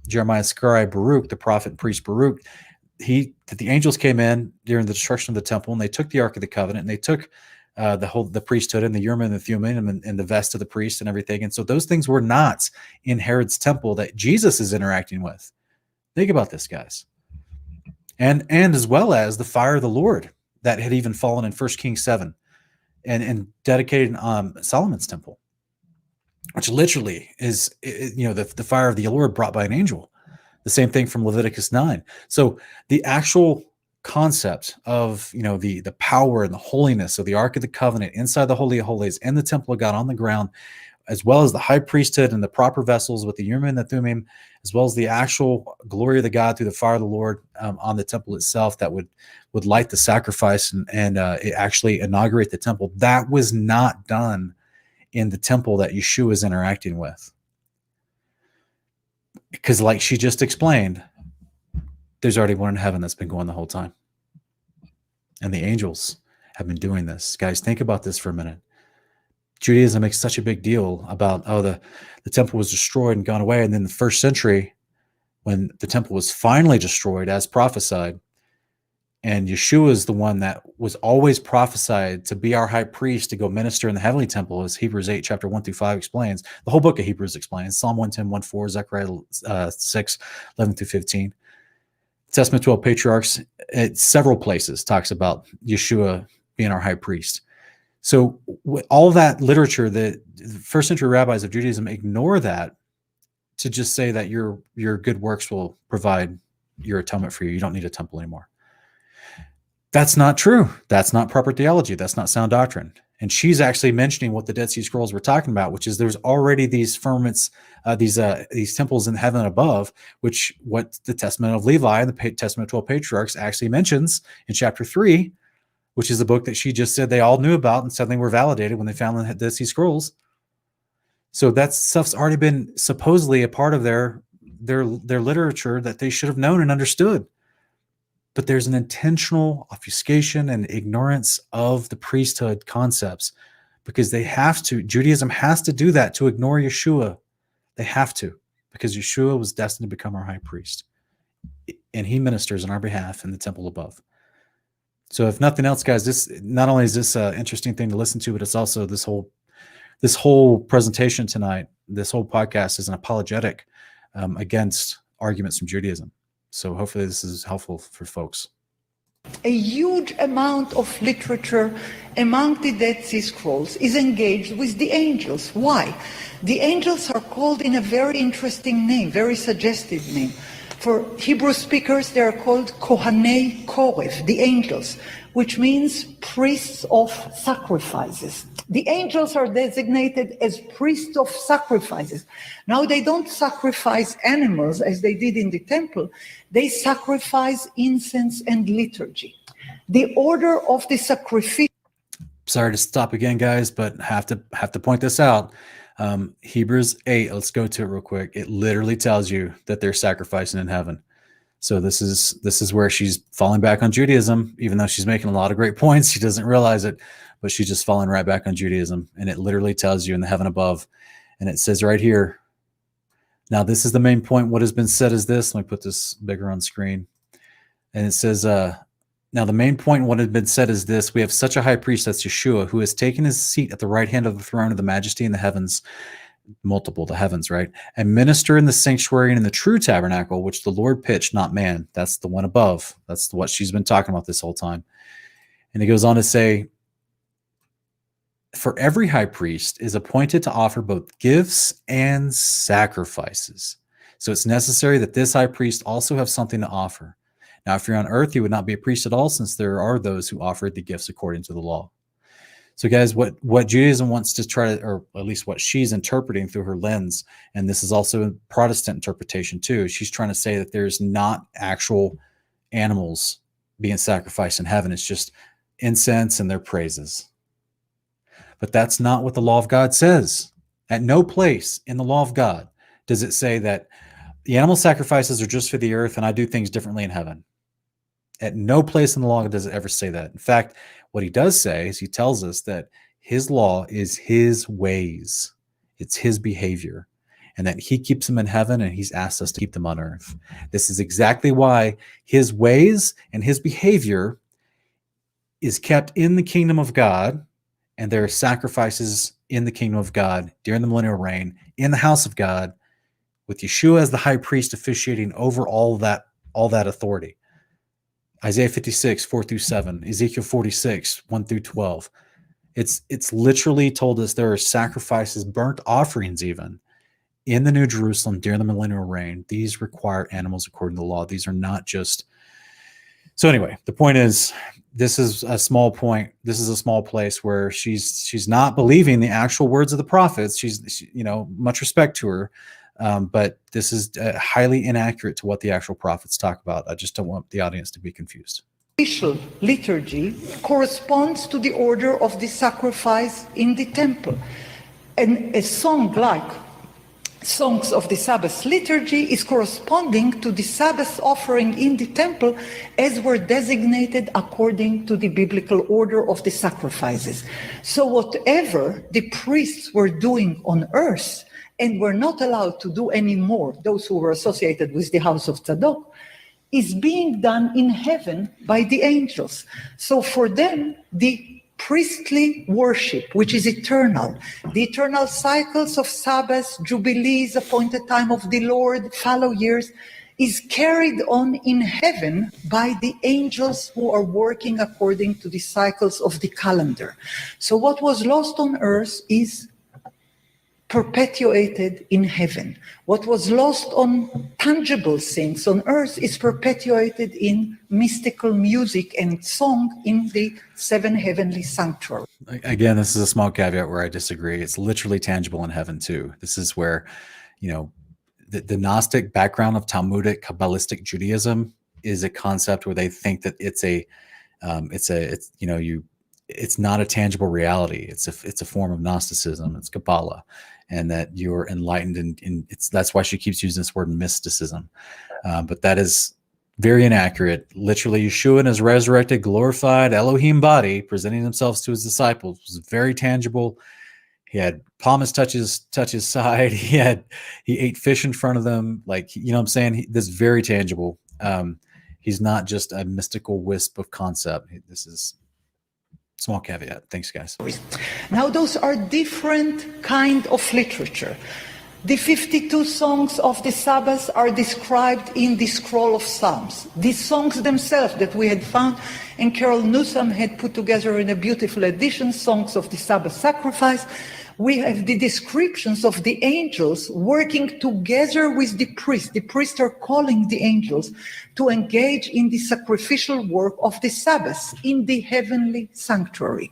[SPEAKER 1] Jeremiah's scribe Baruch, the prophet and priest Baruch, that the angels came in during the destruction of the temple, and they took the Ark of the Covenant, and they took the priesthood and the Urim and the Thummim and the vest of the priest and everything. And so those things were not in Herod's temple that Jesus is interacting with. Think about this, guys. And as well as the fire of the Lord that had even fallen in 1 Kings 7 and dedicated Solomon's temple, which literally is, the fire of the Lord brought by an angel. The same thing from Leviticus 9. So the actual concept of the power and the holiness of the Ark of the Covenant inside the Holy of Holies and the temple of God on the ground, as well as the high priesthood and the proper vessels with the Urim and the Thummim, as well as the actual glory of the God through the fire of the Lord on the temple itself that would light the sacrifice and actually inaugurate the temple. That was not done in the temple that Yeshua is interacting with. Because like she just explained, there's already one in heaven that's been going the whole time. And the angels have been doing this. Guys, think about this for a minute. Judaism makes such a big deal about, the temple was destroyed and gone away. And then the 1st century, when the temple was finally destroyed as prophesied, and Yeshua is the one that was always prophesied to be our high priest to go minister in the heavenly temple, as Hebrews 8, chapter 1-5 explains. The whole book of Hebrews explains. Psalm 110, 1-4, Zechariah 6, 11-15. Testament 12 Patriarchs, at several places, talks about Yeshua being our high priest. So all that literature, the 1st century rabbis of Judaism ignore that to just say that your good works will provide your atonement for you. You don't need a temple anymore. That's not true. That's not proper theology. That's not sound doctrine. And she's actually mentioning what the Dead Sea Scrolls were talking about, which is there's already these firmaments, these temples in heaven above, which what the Testament of Levi and the Testament of 12 Patriarchs actually mentions in chapter 3, which is a book that she just said they all knew about and suddenly were validated when they found the Dead Sea Scrolls. So that stuff's already been supposedly a part of their literature that they should have known and understood. But there's an intentional obfuscation and ignorance of the priesthood concepts because they have to. Judaism has to do that to ignore Yeshua. They have to, because Yeshua was destined to become our high priest, and he ministers on our behalf in the temple above. So if nothing else, guys, this not only is this an interesting thing to listen to, but it's also this whole presentation tonight, this whole podcast is an apologetic against arguments from Judaism. So hopefully this is helpful for folks.
[SPEAKER 2] A huge amount of literature among the Dead Sea Scrolls is engaged with the angels. Why? The angels are called in a very interesting name, very suggestive name. For Hebrew speakers, they are called Kohanei Koref, the angels, which means priests of sacrifices. The angels are designated as priests of sacrifices. Now, they don't sacrifice animals as they did in the temple. They sacrifice incense and liturgy. The order of the sacrifice.
[SPEAKER 1] Sorry to stop again, guys, but have to point this out. Hebrews 8, let's go to it real quick. It literally tells you that they're sacrificing in heaven. So this is where she's falling back on Judaism, even though she's making a lot of great points. She doesn't realize it, but she's just falling right back on Judaism. And it literally tells you in the heaven above. And it says right here, now this is the main point. What has been said is this. Let me put this bigger on screen. And it says, now the main point, what had been said is this: we have such a high priest, that's Yeshua, who has taken his seat at the right hand of the throne of the majesty in the heavens, the heavens, right? And minister in the sanctuary and in the true tabernacle, which the Lord pitched, not man. That's the one above. That's what she's been talking about this whole time. And he goes on to say, for every high priest is appointed to offer both gifts and sacrifices. So it's necessary that this high priest also have something to offer. Now, if you're on earth, you would not be a priest at all, since there are those who offered the gifts according to the law. So, guys, what Judaism wants to try to, or at least what she's interpreting through her lens, and this is also a Protestant interpretation too, she's trying to say that there's not actual animals being sacrificed in heaven. It's just incense and their praises. But that's not what the law of God says. At no place in the law of God does it say that the animal sacrifices are just for the earth and I do things differently in heaven. At no place in the law does it ever say that. In fact, what he does say is he tells us that his law is his ways. It's his behavior, and that he keeps them in heaven and he's asked us to keep them on earth. This is exactly why his ways and his behavior is kept in the kingdom of God, and there are sacrifices in the kingdom of God during the millennial reign in the house of God, with Yeshua as the high priest officiating over all that authority. Isaiah 56, 4-7, Ezekiel 46, 1-12. It's literally told us there are sacrifices, burnt offerings even, in the New Jerusalem during the millennial reign. These require animals according to the law. These are not just... So anyway, the point is, this is a small point. This is a small place where she's not believing the actual words of the prophets. She's much respect to her. But this is highly inaccurate to what the actual prophets talk about. I just don't want the audience to be confused.
[SPEAKER 2] Official liturgy corresponds to the order of the sacrifice in the temple. And a song like Songs of the Sabbath liturgy is corresponding to the Sabbath offering in the temple as were designated according to the biblical order of the sacrifices. So whatever the priests were doing on earth and were not allowed to do anymore, those who were associated with the house of Tzadok, is being done in heaven by the angels. So for them, the priestly worship, which is eternal, the eternal cycles of Sabbath, Jubilees, appointed time of the Lord, fallow years, is carried on in heaven by the angels who are working according to the cycles of the calendar. So what was lost on earth is perpetuated in heaven. What was lost on tangible things on earth is perpetuated in mystical music and song in the seven heavenly sanctuaries.
[SPEAKER 1] Again, this is a small caveat where I disagree. It's literally tangible in heaven too. This is where, the Gnostic background of Talmudic Kabbalistic Judaism is a concept where they think that it's not a tangible reality. It's a form of Gnosticism. It's Kabbalah, and that you're enlightened, and that's why she keeps using this word mysticism. But that is very inaccurate. Literally, Yeshua in his resurrected, glorified Elohim body, presenting themselves to his disciples, was very tangible. He had Thomas touch his side. He ate fish in front of them. Like, you know what I'm saying? This is very tangible. He's not just a mystical wisp of concept. This is small caveat. Thanks, guys.
[SPEAKER 2] Now, those are different kind of literature. The 52 songs of the Sabbath are described in the scroll of Psalms. These songs themselves that we had found, and Carol Newsom had put together in a beautiful edition, Songs of the Sabbath Sacrifice. We have the descriptions of the angels working together with the priest. The priests are calling the angels to engage in the sacrificial work of the Sabbath in the heavenly sanctuary.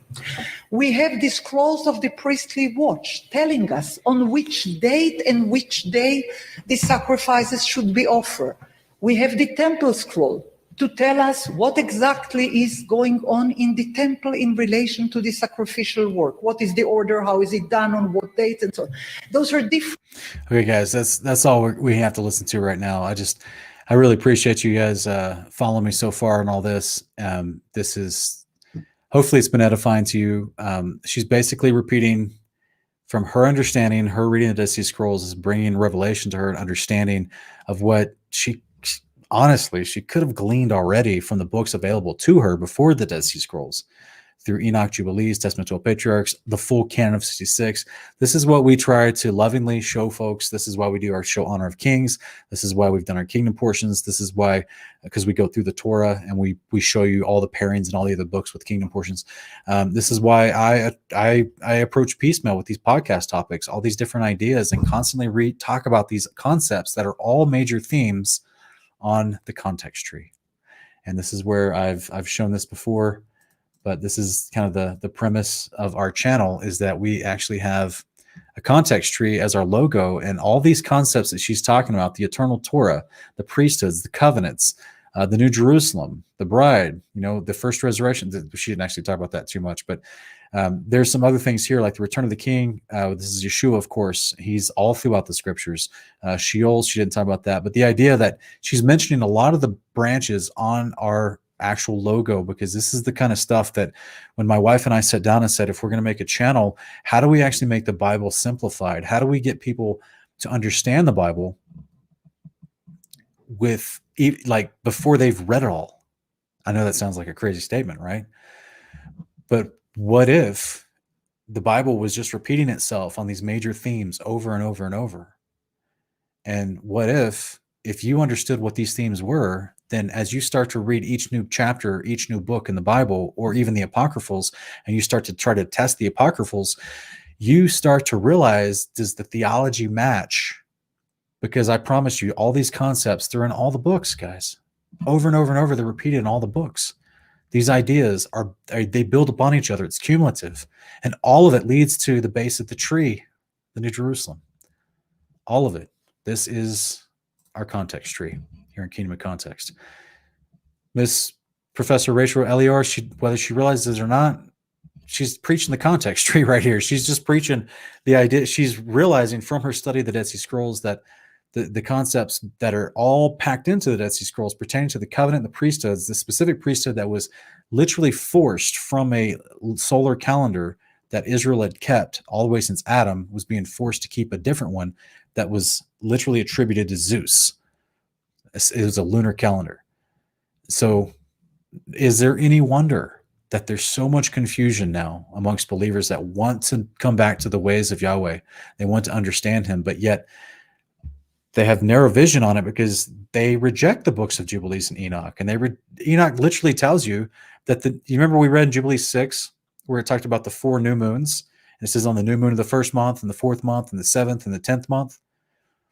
[SPEAKER 2] We have the scrolls of the priestly watch telling us on which date and which day the sacrifices should be offered. We have the temple scroll to tell us what exactly is going on in the temple in relation to the sacrificial work. What is the order? How is it done? On what date? And so on. Those are different.
[SPEAKER 1] Okay, guys, that's all we have to listen to right now. I really appreciate you guys following me so far in all this. This is, hopefully it's been edifying to you. She's basically repeating from her understanding, her reading the Dead Sea Scrolls is bringing revelation to her, an understanding of what honestly, she could have gleaned already from the books available to her before the Dead Sea Scrolls, through Enoch, Jubilees, Testament to Patriarchs, the full canon of 66. This is what we try to lovingly show folks. This is why we do our show Honor of Kings. This is why we've done our kingdom portions. This is why, because we go through the Torah and we show you all the pairings and all the other books with kingdom portions. This is why I approach piecemeal with these podcast topics, all these different ideas, and constantly talk about these concepts that are all major themes on the context tree. And this is where I've shown this before, but this is kind of the premise of our channel, is that we actually have a context tree as our logo, and all these concepts that she's talking about, the eternal Torah, the priesthoods, the covenants, the New Jerusalem, the bride, the first resurrection. She didn't actually talk about that too much, but there's some other things here, like the return of the king. This is Yeshua, of course. He's all throughout the scriptures. Sheol, she didn't talk about that, but the idea that she's mentioning a lot of the branches on our actual logo, because this is the kind of stuff that when my wife and I sat down and said, if we're going to make a channel, how do we actually make the Bible simplified? How do we get people to understand the Bible with, like, before they've read it all? I know that sounds like a crazy statement, right? But what if the Bible was just repeating itself on these major themes over and over and over? And what if you understood what these themes were, then as you start to read each new chapter, each new book in the Bible, or even the Apocryphals, and you start to try to test the Apocryphals, you start to realize, does the theology match? Because I promise you, all these concepts, they're in all the books, guys. Over and over and over, they're repeated in all the books. These ideas they build upon each other. It's cumulative. And all of it leads to the base of the tree, the New Jerusalem. All of it. This is our context tree here in Kingdom of Context. Miss Professor Rachel Elior, whether she realizes it or not, she's preaching the context tree right here. She's just preaching the idea. She's realizing from her study of the Dead Sea Scrolls that the concepts that are all packed into the Dead Sea Scrolls pertaining to the covenant, the priesthoods, the specific priesthood that was literally forced from a solar calendar that Israel had kept all the way since Adam, was being forced to keep a different one that was literally attributed to Zeus. It was a lunar calendar. So is there any wonder that there's so much confusion now amongst believers that want to come back to the ways of Yahweh? They want to understand him, but yet they have narrow vision on it because they reject the books of Jubilees and Enoch. And Enoch literally tells you that you remember we read in Jubilee 6 where it talked about the 4 new moons. And it says on the new moon of the first month and the 4th month and the 7th and the 10th month.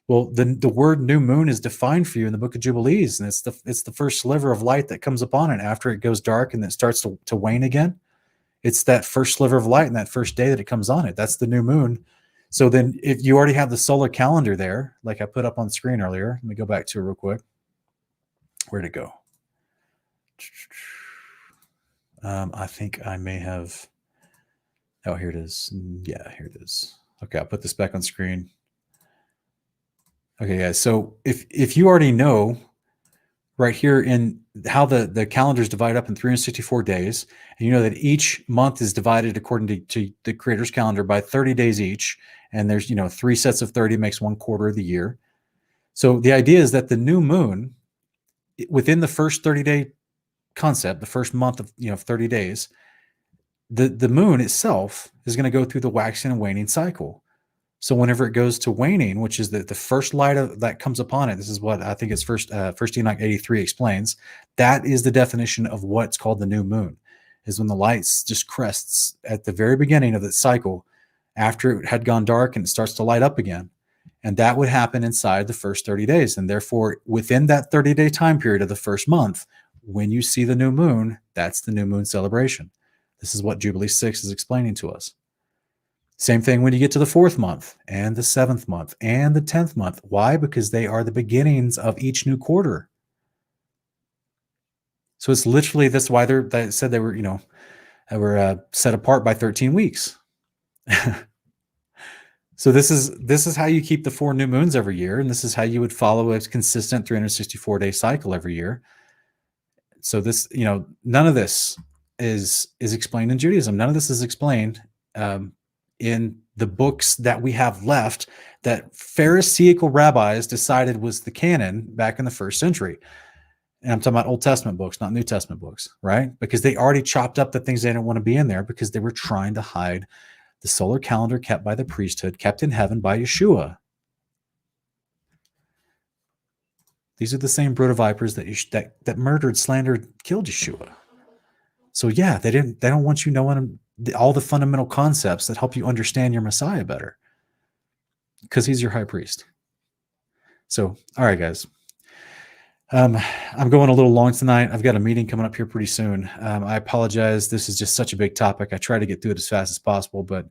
[SPEAKER 1] Well, the word new moon is defined for you in the book of Jubilees. And it's the first sliver of light that comes upon it after it goes dark and then it starts to wane again. It's that first sliver of light and that first day that it comes on it. That's the new moon. So then if you already have the solar calendar there, like I put up on the screen earlier, let me go back to it real quick. Where'd it go? I think I may have, oh, here it is. Yeah, here it is. Okay, I'll put this back on screen. Okay, guys, so if you already know right here in how the calendar is divided up in 364 days. And you know that each month is divided according to the Creator's calendar by 30 days each. And there's, 3 sets of 30 makes 1 quarter of the year. So the idea is that the new moon, within the first 30-day concept, the first month of 30 days, the moon itself is going to go through the waxing and waning cycle. So whenever it goes to waning, which is the first light that comes upon it, this is what I think it's first Enoch 83 explains. That is the definition of what's called the new moon, is when the light just crests at the very beginning of the cycle, after it had gone dark and it starts to light up again. And that would happen inside the first 30 days. And therefore, within that 30-day time period of the first month, when you see the new moon, that's the new moon celebration. This is what Jubilee 6 is explaining to us. Same thing when you get to the 4th month and the 7th month and the 10th month. Why? Because they are the beginnings of each new quarter. So it's literally, that's why they said they were set apart by 13 weeks. So this is how you keep the 4 new moons every year, and this is how you would follow a consistent 364-day cycle every year. So this, none of this is explained in Judaism. None of this is explained in the books that we have left that Pharisaical rabbis decided was the canon back in the 1st century. And I'm talking about Old Testament books, not New Testament books, right? Because they already chopped up the things they didn't want to be in there because they were trying to hide the solar calendar kept by the priesthood, kept in heaven by Yeshua. These are the same brood of vipers that murdered, slandered, killed Yeshua. So yeah, they don't want you knowing all the fundamental concepts that help you understand your Messiah better, because he's your high priest. So, all right, guys. I'm going a little long tonight. I've got a meeting coming up here pretty soon. I apologize. This is just such a big topic. I try to get through it as fast as possible, but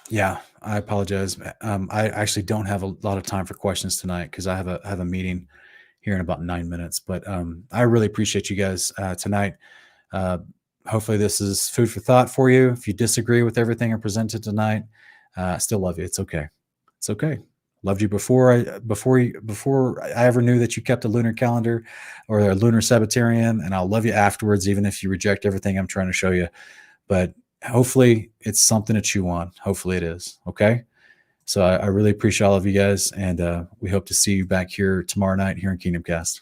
[SPEAKER 1] yeah, I apologize. I actually don't have a lot of time for questions tonight because I have a meeting here in about 9 minutes. But I really appreciate you guys tonight. Hopefully this is food for thought for you. If you disagree with everything I presented tonight, I still love you. It's okay. It's okay. Loved you before I ever knew that you kept a lunar calendar or a lunar Sabbatarian, and I'll love you afterwards, even if you reject everything I'm trying to show you. But hopefully it's something to chew on. Hopefully it is. Okay. So I really appreciate all of you guys, and we hope to see you back here tomorrow night here in Kingdomcast.